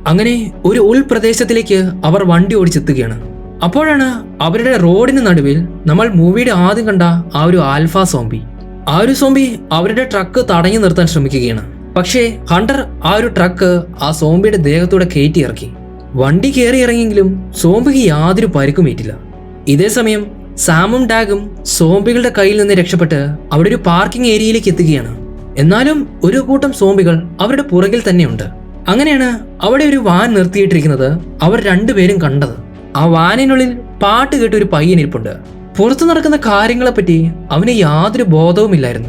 അങ്ങനെ ഒരു ഉൾപ്രദേശത്തിലേക്ക് അവർ വണ്ടി ഓടിച്ചെത്തുകയാണ്. അപ്പോഴാണ് അവരുടെ റോഡിന് നടുവിൽ നമ്മൾ മൂവിയുടെ ആദ്യം കണ്ട ആ ഒരു ആൽഫ സോംബി. ആ ഒരു സോംബി അവരുടെ ട്രക്ക് തടഞ്ഞു നിർത്താൻ ശ്രമിക്കുകയാണ്. പക്ഷേ ഹണ്ടർ ആ ഒരു ട്രക്ക് ആ സോംബിയുടെ ദേഹത്തൂടെ കയറ്റി ഇറക്കി. വണ്ടി കയറി ഇറങ്ങിയെങ്കിലും സോംബിക്ക് യാതൊരു പരിക്കുമേറ്റില്ല. ഇതേ സമയം സാമും ഡാഗും സോംബികളുടെ കയ്യിൽ നിന്ന് രക്ഷപ്പെട്ട് അവിടെ ഒരു പാർക്കിംഗ് ഏരിയയിലേക്ക് എത്തുകയാണ്. എന്നാലും ഒരു കൂട്ടം സോംബികൾ അവരുടെ പുറകിൽ തന്നെയുണ്ട്. അങ്ങനെയാണ് അവിടെ ഒരു വാൻ നിർത്തിയിട്ടിരിക്കുന്നത് അവർ രണ്ടുപേരും കണ്ടത്. ആ വാനിനുള്ളിൽ പാട്ട് കേട്ട് ഒരു പയ്യനിരിപ്പുണ്ട്. പുറത്തു നടക്കുന്ന കാര്യങ്ങളെപ്പറ്റി അവന് യാതൊരു ബോധവുമില്ലായിരുന്നു.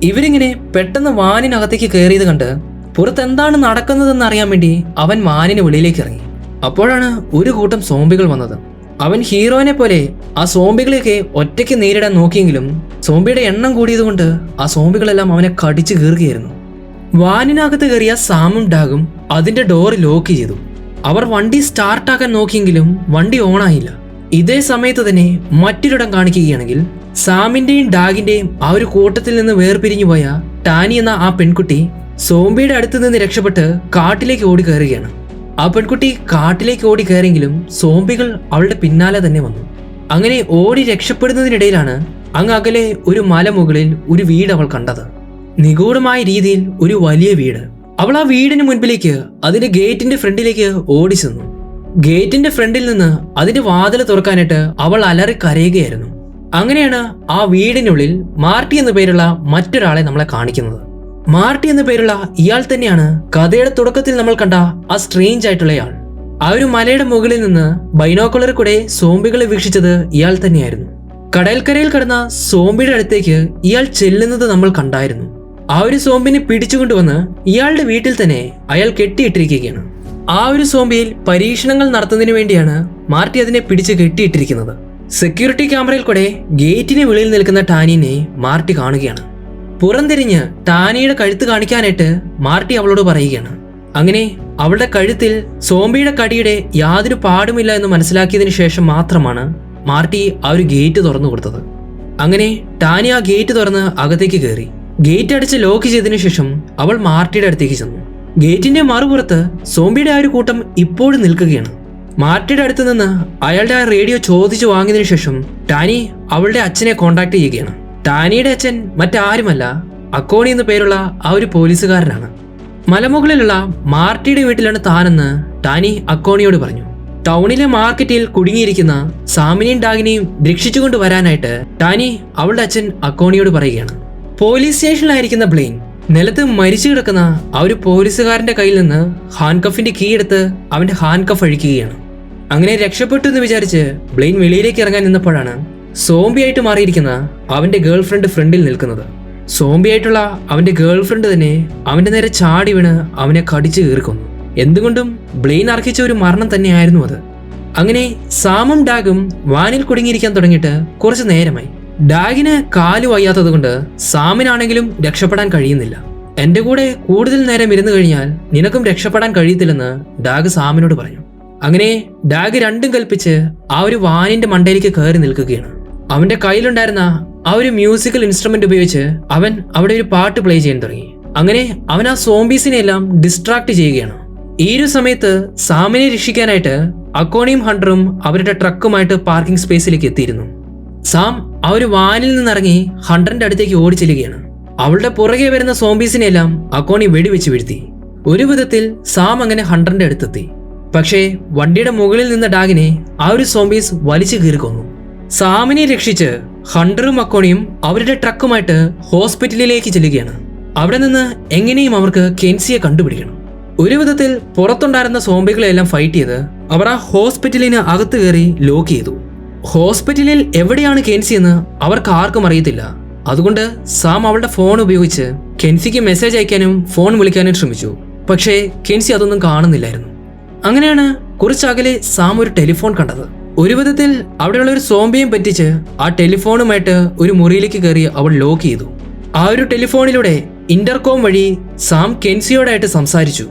ഇവരിങ്ങനെ പെട്ടെന്ന് വാനിനകത്തേക്ക് കയറിയത് കണ്ട് പുറത്ത് എന്താണ് നടക്കുന്നതെന്ന് അറിയാൻ വേണ്ടി അവൻ വാനിന് വെളിയിലേക്ക് ഇറങ്ങി. അപ്പോഴാണ് ഒരു കൂട്ടം സോംബികൾ വന്നത്. അവൻ ഹീറോയിനെ പോലെ ആ സോംബികളെയൊക്കെ ഒറ്റയ്ക്ക് നേരിടാൻ നോക്കിയെങ്കിലും സോംബിയുടെ എണ്ണം കൂടിയതുകൊണ്ട് ആ സോംബികളെല്ലാം അവനെ കടിച്ചു കീറുകയായിരുന്നു. വാനിനകത്ത് കയറിയ സാമും ഡാഗും അതിന്റെ ഡോർ ലോക്ക് ചെയ്തു. അവർ വണ്ടി സ്റ്റാർട്ടാക്കാൻ നോക്കിയെങ്കിലും വണ്ടി ഓണായില്ല. ഇതേ സമയത്ത് തന്നെ മറ്റൊരിടം കാണിക്കുകയാണെങ്കിൽ സാമിന്റെയും ഡാഗിന്റെയും ആ ഒരു കൂട്ടത്തിൽ നിന്ന് വേർപിരിഞ്ഞു പോയ ടാനി എന്ന ആ പെൺകുട്ടി സോംബിയുടെ അടുത്ത് നിന്ന് രക്ഷപ്പെട്ട് കാട്ടിലേക്ക് ഓടി കയറുകയാണ്. ആ പെൺകുട്ടി കാട്ടിലേക്ക് ഓടി കയറിയെങ്കിലും സോംബികൾ അവളുടെ പിന്നാലെ തന്നെ വന്നു. അങ്ങനെ ഓടി രക്ഷപ്പെടുന്നതിനിടയിലാണ് അങ്ങ് അകലെ ഒരു മലമുകളിൽ ഒരു വീട് അവൾ കണ്ടത്. നിഗൂഢമായ രീതിയിൽ ഒരു വലിയ വീട്. അവൾ ആ വീടിന് മുൻപിലേക്ക് അതിന്റെ ഗേറ്റിന്റെ ഫ്രണ്ടിലേക്ക് ഓടി ചെന്നു. ഗേറ്റിന്റെ ഫ്രണ്ടിൽ നിന്ന് അതിന്റെ വാതിൽ തുറക്കാനായിട്ട് അവൾ അലറി കരയുകയായിരുന്നു. അങ്ങനെയാണ് ആ വീടിനുള്ളിൽ മാർട്ടി എന്ന പേരുള്ള മറ്റൊരാളെ നമ്മളെ കാണിക്കുന്നത്. മാർട്ടി എന്ന പേരുള്ള ഇയാൾ തന്നെയാണ് കഥയുടെ തുടക്കത്തിൽ നമ്മൾ കണ്ട ആ സ്ട്രേഞ്ച് ആയിട്ടുള്ളയാൾ. ആ ഒരു മലയുടെ മുകളിൽ നിന്ന് ബൈനോക്കുലർ കൂടെ സോംബികളെ വീക്ഷിച്ചത് ഇയാൾ തന്നെയായിരുന്നു. കടൽക്കരയിൽ കിടന്ന സോംബിയുടെ അടുത്തേക്ക് ഇയാൾ ചെല്ലുന്നത് നമ്മൾ കണ്ടായിരുന്നു. ആ ഒരു സോംബിനെ പിടിച്ചുകൊണ്ടുവന്ന് ഇയാളുടെ വീട്ടിൽ തന്നെ അയാൾ കെട്ടിയിട്ടിരിക്കുകയാണ്. ആ ഒരു സോംബിയിൽ പരീക്ഷണങ്ങൾ നടത്തുന്നതിന് വേണ്ടിയാണ് മാർട്ടി അതിനെ പിടിച്ച് കെട്ടിയിട്ടിരിക്കുന്നത്. സെക്യൂരിറ്റി ക്യാമറയിൽ കൂടെ ഗേറ്റിന് വെളിയിൽ നിൽക്കുന്ന ടാനിയെ മാർട്ടി കാണുകയാണ്. പുറംതിരിഞ്ഞ് ടാനിയുടെ കഴുത്ത് കാണിക്കാനായിട്ട് മാർട്ടി അവളോട് പറയുകയാണ്. അങ്ങനെ അവളുടെ കഴുത്തിൽ സോംബിയുടെ കടിയുടെ യാതൊരു പാടുമില്ല എന്ന് മനസ്സിലാക്കിയതിനു ശേഷം മാത്രമാണ് മാർട്ടി ആ ഒരു ഗേറ്റ് തുറന്നു കൊടുത്തത്. അങ്ങനെ ടാനി ആ ഗേറ്റ് തുറന്ന് അകത്തേക്ക് കയറി. ഗേറ്റ് അടിച്ച് ലോക്ക് ചെയ്തതിനു ശേഷം അവൾ മാർട്ടിയുടെ അടുത്തേക്ക് ചെന്നു. ഗേറ്റിന്റെ മറുപുറത്ത് സോംബിയുടെ ആ ഒരു കൂട്ടം ഇപ്പോഴും നിൽക്കുകയാണ്. മാർട്ടിയുടെ അടുത്ത് നിന്ന് അയാളുടെ ആ റേഡിയോ ചോദിച്ചു വാങ്ങിയതിനു ശേഷം ടാനി അവളുടെ അച്ഛനെ കോണ്ടാക്ട് ചെയ്യുകയാണ്. ടാനിയുടെ അച്ഛൻ മറ്റാരുമല്ല, അക്കോണി എന്ന പേരുള്ള ആ ഒരു പോലീസുകാരനാണ്. മലമുകളിലുള്ള മാർട്ടിയുടെ വീട്ടിലാണ് താനെന്ന് ടാനി അക്കോണിയോട് പറഞ്ഞു. ടൗണിലെ മാർക്കറ്റിൽ കുടുങ്ങിയിരിക്കുന്ന സാമിനെയും ഡാഗിനെയും രക്ഷിച്ചുകൊണ്ട് വരാനായിട്ട് ടാനി അവളുടെ അച്ഛൻ അക്കോണിയോട് പറയുകയാണ്. പോലീസ് സ്റ്റേഷനിലായിരിക്കുന്ന ബ്ലെയിൻ നിലത്ത് മരിച്ചു കിടക്കുന്ന ആ ഒരു പോലീസുകാരന്റെ കയ്യിൽ നിന്ന് ഹാൻകഫിന്റെ കീ എടുത്ത് അവന്റെ ഹാൻകഫ് അഴിക്കുകയാണ്. അങ്ങനെ രക്ഷപ്പെട്ടു എന്ന് വിചാരിച്ച് ബ്ലെയിൻ വെളിയിലേക്ക് ഇറങ്ങാൻ നിന്നപ്പോഴാണ് സോംബി ആയിട്ട് മാറിയിരിക്കുന്ന അവന്റെ ഗേൾ ഫ്രണ്ടിൽ നിൽക്കുന്നത്. സോംബി ആയിട്ടുള്ള അവന്റെ ഗേൾ ഫ്രണ്ട് തന്നെ അവന്റെ നേരെ ചാടി വീണ് അവനെ കടിച്ചു കീറിക്കൊന്നു. എന്തുകൊണ്ടും ബ്ലെയിൻ അർഹിച്ച ഒരു മരണം തന്നെയായിരുന്നു അത്. അങ്ങനെ സാമും ഡാഗും വാനിൽ കുടുങ്ങിയിരിക്കാൻ തുടങ്ങിയിട്ട് കുറച്ച് നേരമായി. ഡാഗിന് കാല് വയ്യാത്തത് കൊണ്ട് സാമിനാണെങ്കിലും രക്ഷപ്പെടാൻ കഴിയുന്നില്ല. എന്റെ കൂടെ കൂടുതൽ നേരം ഇരുന്നു കഴിഞ്ഞാൽ നിനക്കും രക്ഷപ്പെടാൻ കഴിയത്തില്ലെന്ന് ഡാഗ് സാമിനോട് പറഞ്ഞു. അങ്ങനെ ഡാഗ് രണ്ടും കൽപ്പിച്ച് ആ ഒരു വാനിന്റെ മണ്ടയിലേക്ക് കയറി നിൽക്കുകയാണ്. അവന്റെ കയ്യിലുണ്ടായിരുന്ന ആ ഒരു മ്യൂസിക്കൽ ഇൻസ്ട്രുമെന്റ് ഉപയോഗിച്ച് അവൻ അവിടെ ഒരു പാട്ട് പ്ലേ ചെയ്യാൻ തുടങ്ങി. അങ്ങനെ അവൻ ആ സോംബീസിനെ എല്ലാം ഡിസ്ട്രാക്ട് ചെയ്യുകയാണ്. ഈ ഒരു സമയത്ത് സാമിനെ രക്ഷിക്കാനായിട്ട് അക്കോണിയും ഹണ്ടറും അവരുടെ ട്രക്കുമായിട്ട് പാർക്കിംഗ് സ്പേസിലേക്ക് എത്തിയിരുന്നു. സാം ആ ഒരു വാനിൽ നിന്നിറങ്ങി ഹണ്ടറിന്റെ അടുത്തേക്ക് ഓടിച്ചെല്ലുകയാണ്. അവളുടെ പുറകെ വരുന്ന സോംബീസിനെല്ലാം അക്കോണി വെടിവെച്ച് വീഴ്ത്തി. ഒരു വിധത്തിൽ സാം അങ്ങനെ ഹണ്ടറിന്റെ അടുത്തെത്തി. പക്ഷേ വണ്ടിയുടെ മുകളിൽ നിന്ന ഡാഗിനെ ആ ഒരു സോംബീസ് വലിച്ചു കീറി കൊന്നു. സാമിനെ രക്ഷിച്ച് ഹണ്ടറും അക്കോണിയും അവരുടെ ട്രക്കുമായിട്ട് ഹോസ്പിറ്റലിലേക്ക് ചെല്ലുകയാണ്. അവിടെ നിന്ന് എങ്ങനെയും അവർക്ക് കെൻസിയെ കണ്ടുപിടിക്കണം. ഒരു വിധത്തിൽ പുറത്തുണ്ടായിരുന്ന സോംബികളെല്ലാം ഫൈറ്റ് ചെയ്ത് അവർ ആ ഹോസ്പിറ്റലിന് അകത്ത് കയറി ലോക്ക് ചെയ്തു. ഹോസ്പിറ്റലിൽ എവിടെയാണ് കെൻസി എന്ന് അവർക്ക് ആർക്കും അറിയത്തില്ല. അതുകൊണ്ട് സാം അവളുടെ ഫോൺ ഉപയോഗിച്ച് കെൻസിക്ക് മെസ്സേജ് അയക്കാനും ഫോൺ വിളിക്കാനും ശ്രമിച്ചു. പക്ഷേ കെൻസി അതൊന്നും കാണുന്നില്ലായിരുന്നു. അങ്ങനെയാണ് കുറച്ചകലെ സാം ഒരു ടെലിഫോൺ കണ്ടത്. ഒരു വിധത്തിൽ അവിടെയുള്ള ഒരു സോംബിയും പറ്റിച്ച് ആ ടെലിഫോണുമായിട്ട് ഒരു മുറിയിലേക്ക് കയറി അവൾ ലോക്ക് ചെയ്തു. ആ ഒരു ടെലിഫോണിലൂടെ ഇന്റർകോം വഴി സാം കെൻസിയോടായിട്ട് സംസാരിച്ചു.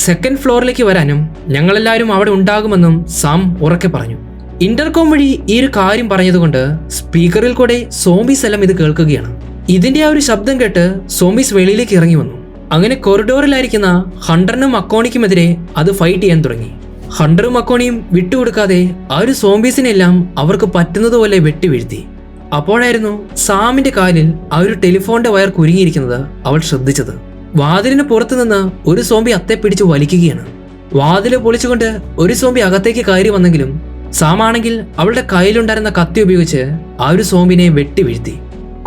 സെക്കൻഡ് ഫ്ലോറിലേക്ക് വരാനും ഞങ്ങളെല്ലാവരും അവിടെ ഉണ്ടാകുമെന്നും സാം ഉറക്കെ പറഞ്ഞു. ഇന്റർകോം വഴി ഈ ഒരു കാര്യം പറഞ്ഞതുകൊണ്ട് സ്പീക്കറിൽ കൂടെ സോംബീസ് എല്ലാം ഇത് കേൾക്കുകയാണ്. ഇതിന്റെ ആ ഒരു ശബ്ദം കേട്ട് സോംബീസ് വെളിയിലേക്ക് ഇറങ്ങി വന്നു. അങ്ങനെ കൊറിഡോറിലായിരിക്കുന്ന ഹണ്ടറിനും അക്കോണിക്കുമെതിരെ അത് ഫൈറ്റ് ചെയ്യാൻ തുടങ്ങി. ഹണ്ടറും അക്കോണിയും വിട്ടുകൊടുക്കാതെ ആ ഒരു സോംബീസിനെല്ലാം അവർക്ക് പറ്റുന്നതുപോലെ വെട്ടിവീഴ്ത്തി. അപ്പോഴായിരുന്നു സാമിന്റെ കാലിൽ ആ ഒരു ടെലിഫോണിന്റെ വയർ കുരുങ്ങിയിരിക്കുന്നത് അവൾ ശ്രദ്ധിച്ചത്. വാതിലിന് പുറത്തു നിന്ന് ഒരു സോംബി അത്തെ പിടിച്ച് വലിക്കുകയാണ്. വാതില് പൊളിച്ചുകൊണ്ട് ഒരു സോംബി അകത്തേക്ക് കയറി വന്നെങ്കിലും സാമാണെങ്കിൽ അവളുടെ കയ്യിലുണ്ടായിരുന്ന കത്തി ഉപയോഗിച്ച് ആ ഒരു സോംബിനെ വെട്ടിവീഴ്ത്തി.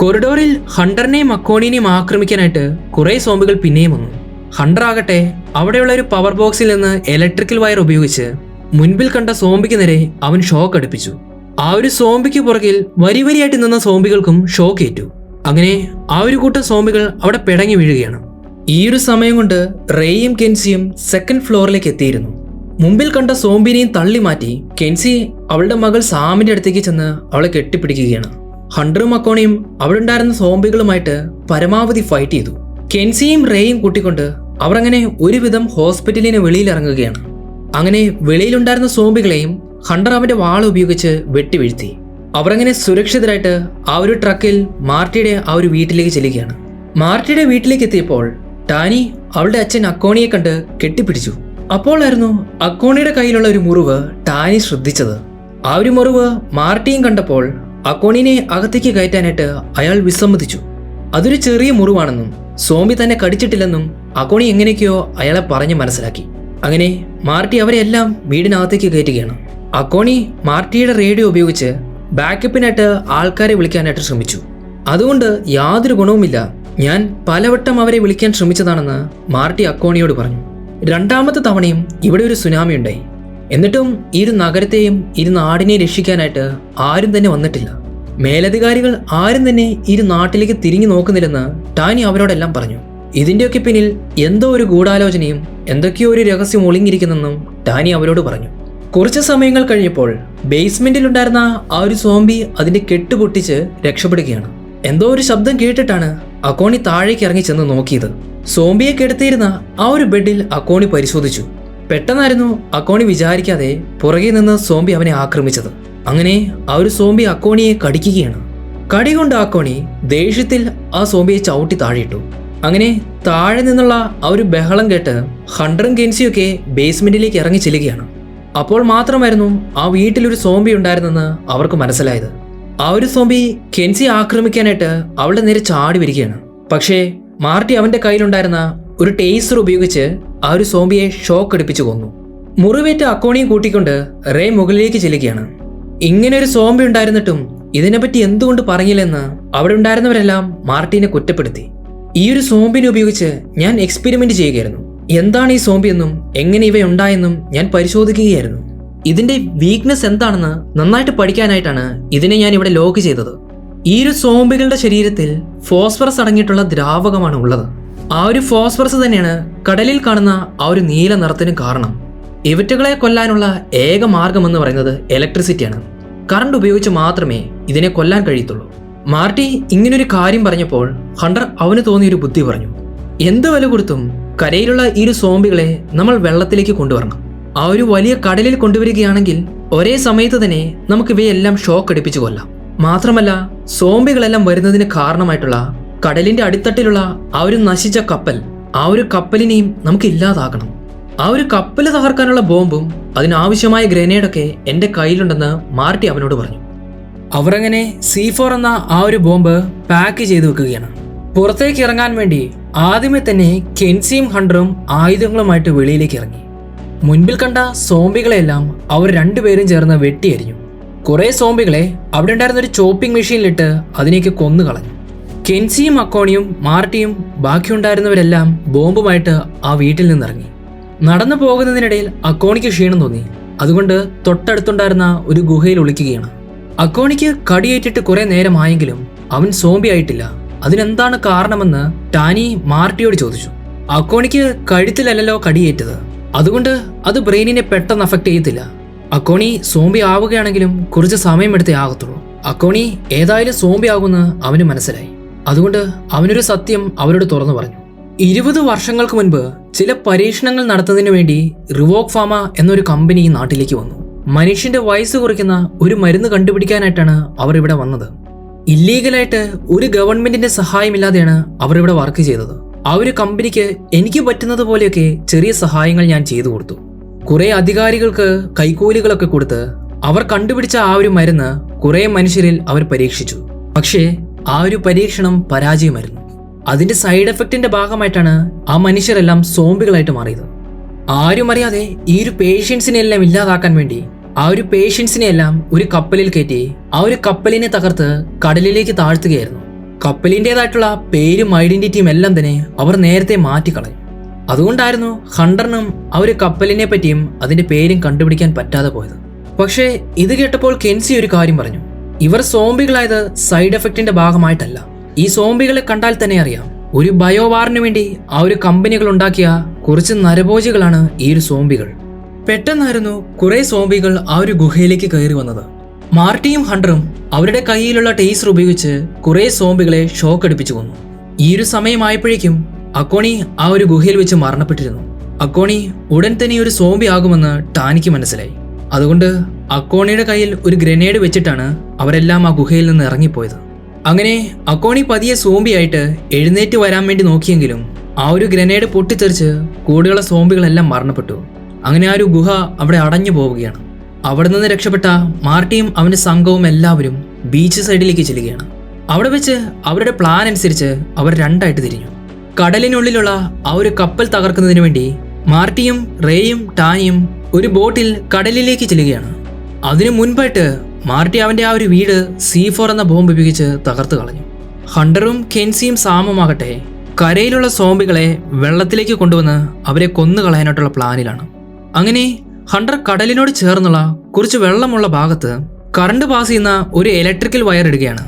കൊറിഡോറിൽ ഹണ്ടറിനെയും അക്കോണിനെയും ആക്രമിക്കാനായിട്ട് കുറെ സോംബികൾ പിന്നെയും വന്നു. ഹണ്ടർ ആകട്ടെ അവിടെയുള്ള ഒരു പവർ ബോക്സിൽ നിന്ന് ഇലക്ട്രിക്കൽ വയർ ഉപയോഗിച്ച് മുൻപിൽ കണ്ട സോംബിക്ക് നേരെ അവൻ ഷോക്ക് അടുപ്പിച്ചു. ആ ഒരു സോംബിക്ക് പുറകിൽ വരിവരിയായിട്ട് നിന്ന സോംബികൾക്കും ഷോക്ക് ഏറ്റു. അങ്ങനെ ആ ഒരു കൂട്ടം സോംബികൾ അവിടെ പിടങ്ങി വീഴുകയാണ്. ഈ ഒരു സമയം കൊണ്ട് റേയും കെൻസിയും സെക്കൻഡ് ഫ്ലോറിലേക്ക് എത്തിയിരുന്നു. മുമ്പിൽ കണ്ട സോംബിനെയും തള്ളി മാറ്റി കെൻസി അവളുടെ മകൾ സാമിന്റെ അടുത്തേക്ക് ചെന്ന് അവളെ കെട്ടിപ്പിടിക്കുകയാണ്. ഹണ്ടറും അക്കോണിയും അവിടെ ഉണ്ടായിരുന്ന സോംബികളുമായിട്ട് പരമാവധി ഫൈറ്റ് ചെയ്തു. കെൻസിയും റേയും കൂട്ടിക്കൊണ്ട് അവർ അങ്ങനെ ഒരുവിധം ഹോസ്പിറ്റലിന് വെളിയിൽ ഇറങ്ങുകയാണ്. അങ്ങനെ വെളിയിലുണ്ടായിരുന്ന സോംബികളെയും ഹണ്ടർ അവന്റെ വാൾ ഉപയോഗിച്ച് വെട്ടിവീഴ്ത്തി. അവർ അങ്ങനെ സുരക്ഷിതരായിട്ട് ആ ഒരു ട്രക്കിൽ മാർട്ടിയുടെ ആ ഒരു വീട്ടിലേക്ക് ചെല്ലുകയാണ്. മാർട്ടിയുടെ വീട്ടിലേക്ക് എത്തിയപ്പോൾ ടാനി അവളുടെ അച്ഛൻ അക്കോണിയെ കണ്ട് കെട്ടിപ്പിടിച്ചു. അപ്പോഴായിരുന്നു അക്കോണിയുടെ കയ്യിലുള്ള ഒരു മുറിവ് ടാനി ശ്രദ്ധിച്ചത്. ആ ഒരു മുറിവ് മാർട്ടിയും കണ്ടപ്പോൾ അക്കോണിനെ അകത്തേക്ക് കയറ്റാനായിട്ട് അയാൾ വിസമ്മതിച്ചു. അതൊരു ചെറിയ മുറിവാണെന്നും സോംബി തന്നെ കടിച്ചിട്ടില്ലെന്നും അക്കോണി എങ്ങനെയൊക്കെയോ അയാളെ പറഞ്ഞ് മനസ്സിലാക്കി. അങ്ങനെ മാർട്ടി അവരെല്ലാം വീടിനകത്തേക്ക് കയറ്റുകയാണ്. അക്കോണി മാർട്ടിയുടെ റേഡിയോ ഉപയോഗിച്ച് ബാക്കപ്പിനായിട്ട് ആൾക്കാരെ വിളിക്കാനായിട്ട് ശ്രമിച്ചു. അതുകൊണ്ട് യാതൊരു ഗുണവുമില്ല, ഞാൻ പലവട്ടം അവരെ വിളിക്കാൻ ശ്രമിച്ചതാണെന്ന് മാർട്ടി അക്കോണിയോട് പറഞ്ഞു. രണ്ടാമത്തെ തവണയും ഇവിടെ ഒരു സുനാമി ഉണ്ടായി. എന്നിട്ടും ഈ ഒരു നഗരത്തെയും ഈ നാടിനെയും രക്ഷിക്കാനായിട്ട് ആരും തന്നെ വന്നിട്ടില്ല. മേലധികാരികൾ ആരും തന്നെ ഈ നാട്ടിലേക്ക് തിരിഞ്ഞു നോക്കുന്നില്ലെന്ന് ടാനി അവരോടെല്ലാം പറഞ്ഞു. ഇതിന്റെയൊക്കെ പിന്നിൽ എന്തോ ഒരു ഗൂഢാലോചനയും എന്തൊക്കെയോ ഒരു രഹസ്യം ഒളിഞ്ഞിരിക്കുന്നെന്നും ടാനി അവരോട് പറഞ്ഞു. കുറച്ച് സമയങ്ങൾ കഴിഞ്ഞപ്പോൾ ബേസ്മെന്റിലുണ്ടായിരുന്ന ആ ഒരു സോംബി അതിന്റെ കെട്ട് പൊട്ടിച്ച് രക്ഷപ്പെടുകയാണ്. എന്തോ ഒരു ശബ്ദം കേട്ടിട്ടാണ് അക്കോണി താഴേക്ക് ഇറങ്ങി ചെന്ന് നോക്കിയത്. സോംബിയെ കിടത്തിയിരുന്ന ആ ഒരു ബെഡിൽ അക്കോണി പരിശോധിച്ചു. പെട്ടെന്നായിരുന്നു അക്കോണി വിചാരിക്കാതെ പുറകെ നിന്ന് സോംബി അവനെ ആക്രമിച്ചത്. അങ്ങനെ ആ ഒരു സോംബി അക്കോണിയെ കടിക്കുകയാണ്. കടി കൊണ്ട് അക്കോണി ദേഷ്യത്തിൽ ആ സോംബിയെ ചവിട്ടി താഴെയിട്ടു. അങ്ങനെ താഴെ നിന്നുള്ള ആ ഒരു ബഹളം കേട്ട് ഹണ്ടറും കെൻസിയൊക്കെ ബേസ്മെന്റിലേക്ക് ഇറങ്ങി ചെല്ലുകയാണ്. അപ്പോൾ മാത്രമായിരുന്നു ആ വീട്ടിലൊരു സോംബി ഉണ്ടായിരുന്നെന്ന് അവർക്ക് മനസ്സിലായത്. ആ ഒരു സോംബി കെൻസി ആക്രമിക്കാനായിട്ട് അവളുടെ നേരെ ചാടി വരികയാണ്. പക്ഷേ മാർട്ടി അവന്റെ കയ്യിലുണ്ടായിരുന്ന ഒരു ടേസർ ഉപയോഗിച്ച് ആ ഒരു സോംബിയെ ഷോക്ക് അടിപ്പിച്ചു കൊന്നു. മുറിവേറ്റ അക്കോണിയും കൂട്ടിക്കൊണ്ട് റേ മുകളിലേക്ക് ചെല്ലുകയാണ്. ഇങ്ങനെ ഒരു സോംബി ഉണ്ടായിരുന്നിട്ടും ഇതിനെപ്പറ്റി എന്തുകൊണ്ട് പറഞ്ഞില്ലെന്ന് അവിടെ ഉണ്ടായിരുന്നവരെല്ലാം മാർട്ടിനെ കുറ്റപ്പെടുത്തി. ഈ ഒരു സോംബിനെ ഉപയോഗിച്ച് ഞാൻ എക്സ്പെരിമെന്റ് ചെയ്യുകയായിരുന്നു. എന്താണ് ഈ സോംബി എന്നും എങ്ങനെ ഇവയുണ്ടായെന്നും ഞാൻ പരിശോധിക്കുകയായിരുന്നു. ഇതിന്റെ വീക്ക്നെസ് എന്താണെന്ന് നന്നായിട്ട് പഠിക്കാനായിട്ടാണ് ഇതിനെ ഞാൻ ഇവിടെ ലോക്ക് ചെയ്തത്. ഈ ഒരു സോംബികളുടെ ശരീരത്തിൽ ഫോസ്ഫറസ് അടങ്ങിയിട്ടുള്ള ദ്രാവകമാണ് ഉള്ളത്. ആ ഒരു ഫോസ്ഫറസ് തന്നെയാണ് കടലിൽ കാണുന്ന ആ ഒരു നീല നിറത്തിന് കാരണം. ഇവറ്റകളെ കൊല്ലാനുള്ള ഏക മാർഗം എന്ന് പറയുന്നത് ഇലക്ട്രിസിറ്റിയാണ്. കറണ്ട് ഉപയോഗിച്ച് മാത്രമേ ഇതിനെ കൊല്ലാൻ കഴിയത്തുള്ളൂ. മാർട്ടി ഇങ്ങനൊരു കാര്യം പറഞ്ഞപ്പോൾ ഹണ്ടർ അവന് തോന്നിയൊരു ബുദ്ധി പറഞ്ഞു. എന്ത് വില കൊടുത്തും കരയിലുള്ള ഈ ഒരു സോംബികളെ നമ്മൾ വെള്ളത്തിലേക്ക് കൊണ്ടുവരണം. ആ ഒരു വലിയ കടലിൽ കൊണ്ടുവരികയാണെങ്കിൽ ഒരേ സമയത്ത് തന്നെ നമുക്ക് ഇവയെല്ലാം ഷോക്ക് അടിപ്പിച്ചു കൊല്ലാം. മാത്രമല്ല സോംബികളെല്ലാം വരുന്നതിന് കാരണമായിട്ടുള്ള കടലിന്റെ അടിത്തട്ടിലുള്ള ആ ഒരു നശിച്ച കപ്പൽ, ആ ഒരു കപ്പലിനെയും നമുക്ക് ഇല്ലാതാക്കണം. ആ ഒരു കപ്പൽ തകർക്കാനുള്ള ബോംബും അതിനാവശ്യമായ ഗ്രനേഡൊക്കെ എൻ്റെ കയ്യിലുണ്ടെന്ന് മാർട്ടി അവനോട് പറഞ്ഞു. അവർ അങ്ങനെ C4 എന്ന ആ ഒരു ബോംബ് പാക്ക് ചെയ്ത് വെക്കുകയാണ്. പുറത്തേക്ക് ഇറങ്ങാൻ വേണ്ടി ആദ്യമേ തന്നെ കെൻസിയും ഹണ്ടറും ആയുധങ്ങളുമായിട്ട് വെളിയിലേക്ക് ഇറങ്ങി. മുൻപിൽ കണ്ട സോംബികളെല്ലാം അവർ രണ്ടുപേരും ചേർന്ന് വെട്ടിയരിഞ്ഞു. കുറെ സോംബികളെ അവിടെ ഉണ്ടായിരുന്ന ഒരു ചോപ്പിംഗ് മെഷീനിലിട്ട് അതിനേക്ക് കൊന്നു കളഞ്ഞു. കെൻസിയും അക്കോണിയും മാർട്ടിയും ബാക്കിയുണ്ടായിരുന്നവരെല്ലാം ബോംബുമായിട്ട് ആ വീട്ടിൽ നിന്നിറങ്ങി. നടന്നു പോകുന്നതിനിടയിൽ അക്കോണിക്ക് ക്ഷീണം തോന്നി. അതുകൊണ്ട് തൊട്ടടുത്തുണ്ടായിരുന്ന ഒരു ഗുഹയിൽ ഒളിക്കുകയാണ്. അക്കോണിക്ക് കടിയേറ്റിട്ട് കുറെ നേരമായെങ്കിലും അവൻ സോംബി ആയിട്ടില്ല. അതിനെന്താണ് കാരണമെന്ന് ടാനി മാർട്ടിയോട് ചോദിച്ചു. അക്കോണിക്ക് കഴുത്തിലല്ലോ കടിയേറ്റത്, അതുകൊണ്ട് അത് ബ്രെയിനിനെ പെട്ടെന്ന് അഫക്റ്റ് ചെയ്യത്തില്ല. അക്കോണി സോംബി ആവുകയാണെങ്കിലും കുറച്ച് സമയമെടുത്തേ ആകത്തുള്ളൂ. അക്കോണി ഏതായാലും സോംബി ആകുമെന്ന് അവന് മനസ്സിലായി. അതുകൊണ്ട് അവനൊരു സത്യം അവരോട് തുറന്നു പറഞ്ഞു. 20 വർഷങ്ങൾക്ക് മുൻപ് ചില പരീക്ഷണങ്ങൾ നടത്തുന്നതിന് വേണ്ടി റിവോക് ഫാമ എന്നൊരു കമ്പനി ഈ നാട്ടിലേക്ക് വന്നു. മനുഷ്യന്റെ വയസ്സ് കുറയ്ക്കുന്ന ഒരു മരുന്ന് കണ്ടുപിടിക്കാനായിട്ടാണ് അവർ ഇവിടെ വന്നത്. ഇല്ലീഗലായിട്ട് ഒരു ഗവൺമെന്റിന്റെ സഹായമില്ലാതെയാണ് അവർ ഇവിടെ വർക്ക് ചെയ്തത്. ആ ഒരു കമ്പനിക്ക് എനിക്ക് പറ്റുന്നത് പോലെയൊക്കെ ചെറിയ സഹായങ്ങൾ ഞാൻ ചെയ്തു കൊടുത്തു. കുറെ അധികാരികൾക്ക് കൈക്കൂലികളൊക്കെ കൊടുത്ത് അവർ കണ്ടുപിടിച്ച ആ ഒരു മരുന്ന് കുറെ മനുഷ്യരിൽ അവർ പരീക്ഷിച്ചു. പക്ഷേ ആ ഒരു പരീക്ഷണം പരാജയമായിരുന്നു. അതിന്റെ സൈഡ് എഫക്റ്റിന്റെ ഭാഗമായിട്ടാണ് ആ മനുഷ്യരെല്ലാം സോംബികളായിട്ട് മാറിയത്. ആരും അറിയാതെ ഈ ഒരു പേഷ്യൻസിനെ എല്ലാം ഇല്ലാതാക്കാൻ വേണ്ടി ആ ഒരു പേഷ്യൻസിനെ എല്ലാം ഒരു കപ്പലിൽ കയറ്റി ആ ഒരു കപ്പലിനെ തകർത്ത് കടലിലേക്ക് താഴ്ത്തുകയായിരുന്നു. കപ്പലിൻ്റെതായിട്ടുള്ള പേരും ഐഡന്റിറ്റിയും എല്ലാം തന്നെ അവർ നേരത്തെ മാറ്റിക്കളയും. അതുകൊണ്ടായിരുന്നു ഹണ്ടറിനും ആ ഒരു കപ്പലിനെ പറ്റിയും അതിന്റെ പേരും കണ്ടുപിടിക്കാൻ പറ്റാതെ പോയത്. പക്ഷേ ഇത് കേട്ടപ്പോൾ കെൻസി ഒരു കാര്യം പറഞ്ഞു. ഇവർ സോംബികളായത് സൈഡ് എഫക്റ്റിന്റെ ഭാഗമായിട്ടല്ല. ഈ സോംബികളെ കണ്ടാൽ തന്നെ അറിയാം, ഒരു ബയോവാറിന് വേണ്ടി ആ ഒരു കമ്പനികൾ ഉണ്ടാക്കിയ കുറച്ച് നരഭോജികളാണ് ഈ ഒരു സോംബികൾ. പെട്ടെന്നായിരുന്നു കുറെ സോംബികൾ ആ ഒരു ഗുഹയിലേക്ക് കയറി വന്നത്. മാർട്ടിയും ഹണ്ടറും അവരുടെ കയ്യിലുള്ള ടേസർ ഉപയോഗിച്ച് കുറെ സോംബികളെ ഷോക്ക് അടിപ്പിച്ചു കൊന്നു. ഈ ഒരു സമയമായപ്പോഴേക്കും അക്കോണി ആ ഒരു ഗുഹയിൽ വെച്ച് മരണപ്പെട്ടിരുന്നു. അക്കോണി ഉടൻ തന്നെ ഒരു സോംബി ആകുമെന്ന് ടാനിക്ക് മനസ്സിലായി. അതുകൊണ്ട് അക്കോണിയുടെ കയ്യിൽ ഒരു ഗ്രനേഡ് വെച്ചിട്ടാണ് അവരെല്ലാം ആ ഗുഹയിൽ നിന്ന് ഇറങ്ങിപ്പോയത്. അങ്ങനെ അക്കോണി പതിയെ സോംബിയായിട്ട് എഴുന്നേറ്റ് വരാൻ വേണ്ടി നോക്കിയെങ്കിലും ആ ഒരു ഗ്രനേഡ് പൊട്ടിത്തെറിച്ച് കൂടെയുള്ള സോംബികളെല്ലാം മരണപ്പെട്ടു. അങ്ങനെ ആ ഒരു ഗുഹ അവിടെ അടഞ്ഞു പോവുകയാണ്. അവിടെ നിന്ന് രക്ഷപ്പെട്ട മാർട്ടിയും അവന്റെ സംഘവും എല്ലാവരും ബീച്ച് സൈഡിലേക്ക് ചെല്ലുകയാണ്. അവിടെ വെച്ച് അവരുടെ പ്ലാൻ അനുസരിച്ച് അവർ രണ്ടായിട്ട് തിരിഞ്ഞു. കടലിനുള്ളിലുള്ള ആ ഒരു കപ്പൽ തകർക്കുന്നതിന് വേണ്ടി മാർട്ടിയും റേയും ടാനിയും ഒരു ബോട്ടിൽ കടലിലേക്ക് ചെല്ലുകയാണ്. അതിനു മുൻപായിട്ട് മാർട്ടി അവന്റെ ആ ഒരു വീട് C4 എന്ന ബോംബ് ഉപയോഗിച്ച് തകർത്ത് കളഞ്ഞു. ഹണ്ടറും കെൻസിയും സാമുമാകട്ടെ കരയിലുള്ള സോംബികളെ വെള്ളത്തിലേക്ക് കൊണ്ടുവന്ന് അവരെ കൊന്നുകളയാനായിട്ടുള്ള പ്ലാനിലാണ്. അങ്ങനെ ഹണ്ടർ കടലിനോട് ചേർന്നുള്ള കുറച്ച് വെള്ളമുള്ള ഭാഗത്ത് കറണ്ട് പാസ് ചെയ്യുന്ന ഒരു ഇലക്ട്രിക്കൽ വയർ ഇടുകയാണ്.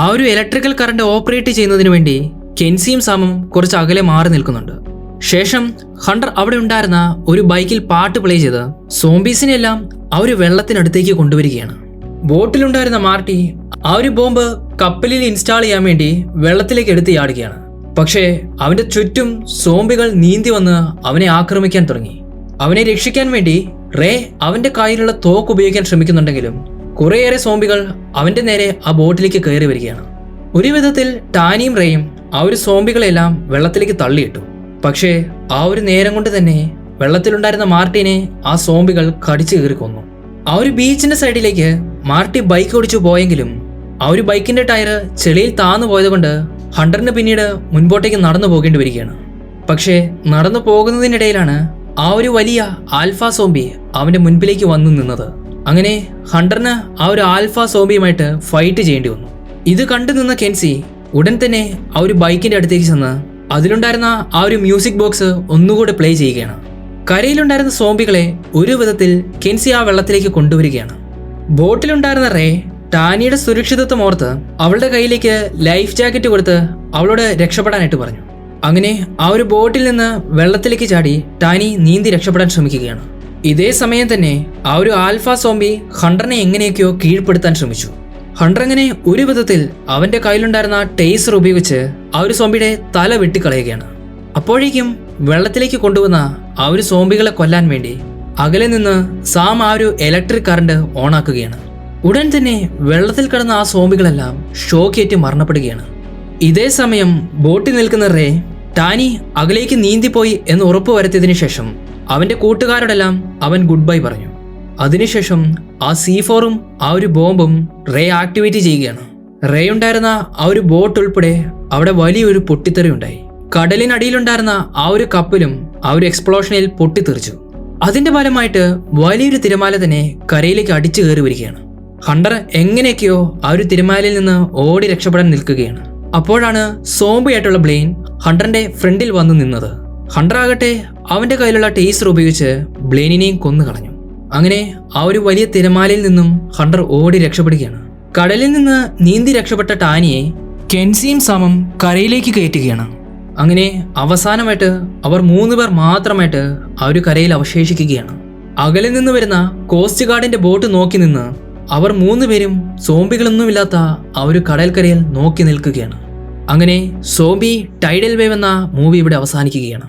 ആ ഒരു ഇലക്ട്രിക്കൽ കറണ്ട് ഓപ്പറേറ്റ് ചെയ്യുന്നതിന് വേണ്ടി കെൻസിയും സാമും കുറച്ച് അകലെ മാറി നിൽക്കുന്നുണ്ട്. ശേഷം ഹണ്ടർ അവിടെ ഉണ്ടായിരുന്ന ഒരു ബൈക്കിൽ പാട്ട് പ്ലേ ചെയ്ത് സോംബീസിനെല്ലാം ആ ഒരു വെള്ളത്തിനടുത്തേക്ക് കൊണ്ടുവരികയാണ്. ബോട്ടിലുണ്ടായിരുന്ന മാർട്ടി ആ ഒരു ബോംബ് കപ്പലിൽ ഇൻസ്റ്റാൾ ചെയ്യാൻ വേണ്ടി വെള്ളത്തിലേക്ക് എടുത്ത് ചാടുകയാണ്. പക്ഷേ അവന്റെ ചുറ്റും സോംബികൾ നീന്തി വന്ന് അവനെ ആക്രമിക്കാൻ തുടങ്ങി. അവനെ രക്ഷിക്കാൻ വേണ്ടി റേ അവന്റെ കയ്യിലുള്ള തോക്ക് ഉപയോഗിക്കാൻ ശ്രമിക്കുന്നുണ്ടെങ്കിലും കുറേയേറെ സോംബികൾ അവന്റെ നേരെ ആ ബോട്ടിലേക്ക് കയറി വരികയാണ്. ഒരു വിധത്തിൽ ടാനിയും റേയും ആ ഒരു സോംബികളെല്ലാം വെള്ളത്തിലേക്ക് തള്ളിയിട്ടു. പക്ഷേ ആ ഒരു നേരം കൊണ്ട് തന്നെ വെള്ളത്തിലുണ്ടായിരുന്ന മാർട്ടിനെ ആ സോംബികൾ കടിച്ചു കയറി കൊന്നു. ആ ഒരു ബീച്ചിന്റെ സൈഡിലേക്ക് മാർട്ടി ബൈക്ക് ഓടിച്ചു പോയെങ്കിലും ആ ഒരു ബൈക്കിന്റെ ടയർ ചെളിയിൽ താന്നു പോയതുകൊണ്ട് ഹണ്ടറിന് പിന്നീട് മുൻപോട്ടേക്ക് നടന്നു പോകേണ്ടി വരികയാണ്. പക്ഷേ നടന്നു പോകുന്നതിനിടയിലാണ് ആ ഒരു വലിയ ആൽഫ സോംബി അവന്റെ മുൻപിലേക്ക് വന്നു നിന്നത്. അങ്ങനെ ഹണ്ടറിന് ആ ഒരു ആൽഫ സോംബിയുമായിട്ട് ഫൈറ്റ് ചെയ്യേണ്ടി വന്നു. ഇത് കണ്ടു നിന്ന കെൻസി ഉടൻ തന്നെ ആ ഒരു ബൈക്കിന്റെ അടുത്തേക്ക് ചെന്ന് അതിലുണ്ടായിരുന്ന ആ ഒരു മ്യൂസിക് ബോക്സ് ഒന്നുകൂടെ പ്ലേ ചെയ്യുകയാണ്. കരയിലുണ്ടായിരുന്ന സോംബികളെ ഒരു വിധത്തിൽ കെൻസി ആ വെള്ളത്തിലേക്ക് കൊണ്ടുവരികയാണ്. ബോട്ടിലുണ്ടായിരുന്ന റേ ടാനിയുടെ സുരക്ഷിതത്വം ഓർത്ത് അവളുടെ കയ്യിലേക്ക് ലൈഫ് ജാക്കറ്റ് കൊടുത്ത് അവളോട് രക്ഷപ്പെടാനായിട്ട് പറഞ്ഞു. അങ്ങനെ ആ ഒരു ബോട്ടിൽ നിന്ന് വെള്ളത്തിലേക്ക് ചാടി ടാനി നീന്തി രക്ഷപ്പെടാൻ ശ്രമിക്കുകയാണ്. ഇതേ സമയം തന്നെ ആ ഒരു ആൽഫ സോംബി ഹണ്ടറിനെ എങ്ങനെയൊക്കെയോ കീഴ്പ്പെടുത്താൻ ശ്രമിച്ചു. ഹണ്ടർ അങ്ങനെ ഒരു വിധത്തിൽ അവന്റെ കയ്യിലുണ്ടായിരുന്ന ടേസർ ഉപയോഗിച്ച് ആ ഒരു സോംബിയുടെ തല വെട്ടിക്കളയുകയാണ്. അപ്പോഴേക്കും വെള്ളത്തിലേക്ക് കൊണ്ടുവന്ന ആ ഒരു സോംബികളെ കൊല്ലാൻ വേണ്ടി അകലെ നിന്ന് സാം ആ ഒരു ഇലക്ട്രിക് കറണ്ട് ഓണാക്കുകയാണ്. ഉടൻ തന്നെ വെള്ളത്തിൽ കിടന്ന ആ സോംബികളെല്ലാം ഷോക്കേറ്റ് മരണപ്പെടുകയാണ്. ഇതേ സമയം ബോട്ടിൽ നിൽക്കുന്ന റേ ടാനി അകലേക്ക് നീന്തിപ്പോയി എന്ന് ഉറപ്പു വരുത്തിയതിനു ശേഷം അവന്റെ കൂട്ടുകാരോടെല്ലാം അവൻ ഗുഡ് ബൈ പറഞ്ഞു. അതിനുശേഷം ആ C4ഉം ആ ഒരു ബോംബും റേ ആക്ടിവേറ്റ് ചെയ്യുകയാണ്. റേ ഉണ്ടായിരുന്ന ആ ഒരു ബോട്ട് ഉൾപ്പെടെ അവിടെ വലിയൊരു പൊട്ടിത്തെറി ഉണ്ടായി. കടലിനടിയിലുണ്ടായിരുന്ന ആ ഒരു കപ്പലും ആ ഒരു എക്സ്പ്ലോഷനിൽ പൊട്ടിത്തെറിച്ചു. അതിന്റെ ഫലമായിട്ട് വലിയൊരു തിരമാല തന്നെ കരയിലേക്ക് അടിച്ചു കയറി വരികയാണ്. ഹണ്ടർ എങ്ങനെയൊക്കെയോ ആ ഒരു തിരമാലയിൽ നിന്ന് ഓടി രക്ഷപ്പെടാൻ നിൽക്കുകയാണ്. അപ്പോഴാണ് സോംബിയായിട്ടുള്ള ബ്ലെയിൻ ഹണ്ടറിന്റെ ഫ്രണ്ടിൽ വന്നു നിന്നത്. ഹണ്ടർ ആകട്ടെ അവന്റെ കയ്യിലുള്ള ടേസർ ഉപയോഗിച്ച് ബ്ലെയിനിനെയും കൊന്നുകളഞ്ഞു. അങ്ങനെ ആ ഒരു വലിയ തിരമാലയിൽ നിന്നും ഹണ്ടർ ഓടി രക്ഷപ്പെടുകയാണ്. കടലിൽ നിന്ന് നീന്തി രക്ഷപ്പെട്ട ടാനിയെ കെൻസിയും സാമും കരയിലേക്ക് കയറ്റുകയാണ്. അങ്ങനെ അവസാനമായിട്ട് അവർ 3 പേർ മാത്രമായിട്ട് ആ ഒരു കരയിൽ അവശേഷിക്കുകയാണ്. അകലിൽ നിന്ന് വരുന്ന കോസ്റ്റ് ഗാർഡിന്റെ ബോട്ട് നോക്കി നിന്ന് അവർ 3 പേരും സോംബികളൊന്നുമില്ലാത്ത ആ ഒരു കടൽക്കരയിൽ നോക്കി നിൽക്കുകയാണ്. അങ്ങനെ സോംബി ടൈഡൽ വേവ് എന്ന മൂവി ഇവിടെ അവസാനിക്കുകയാണ്.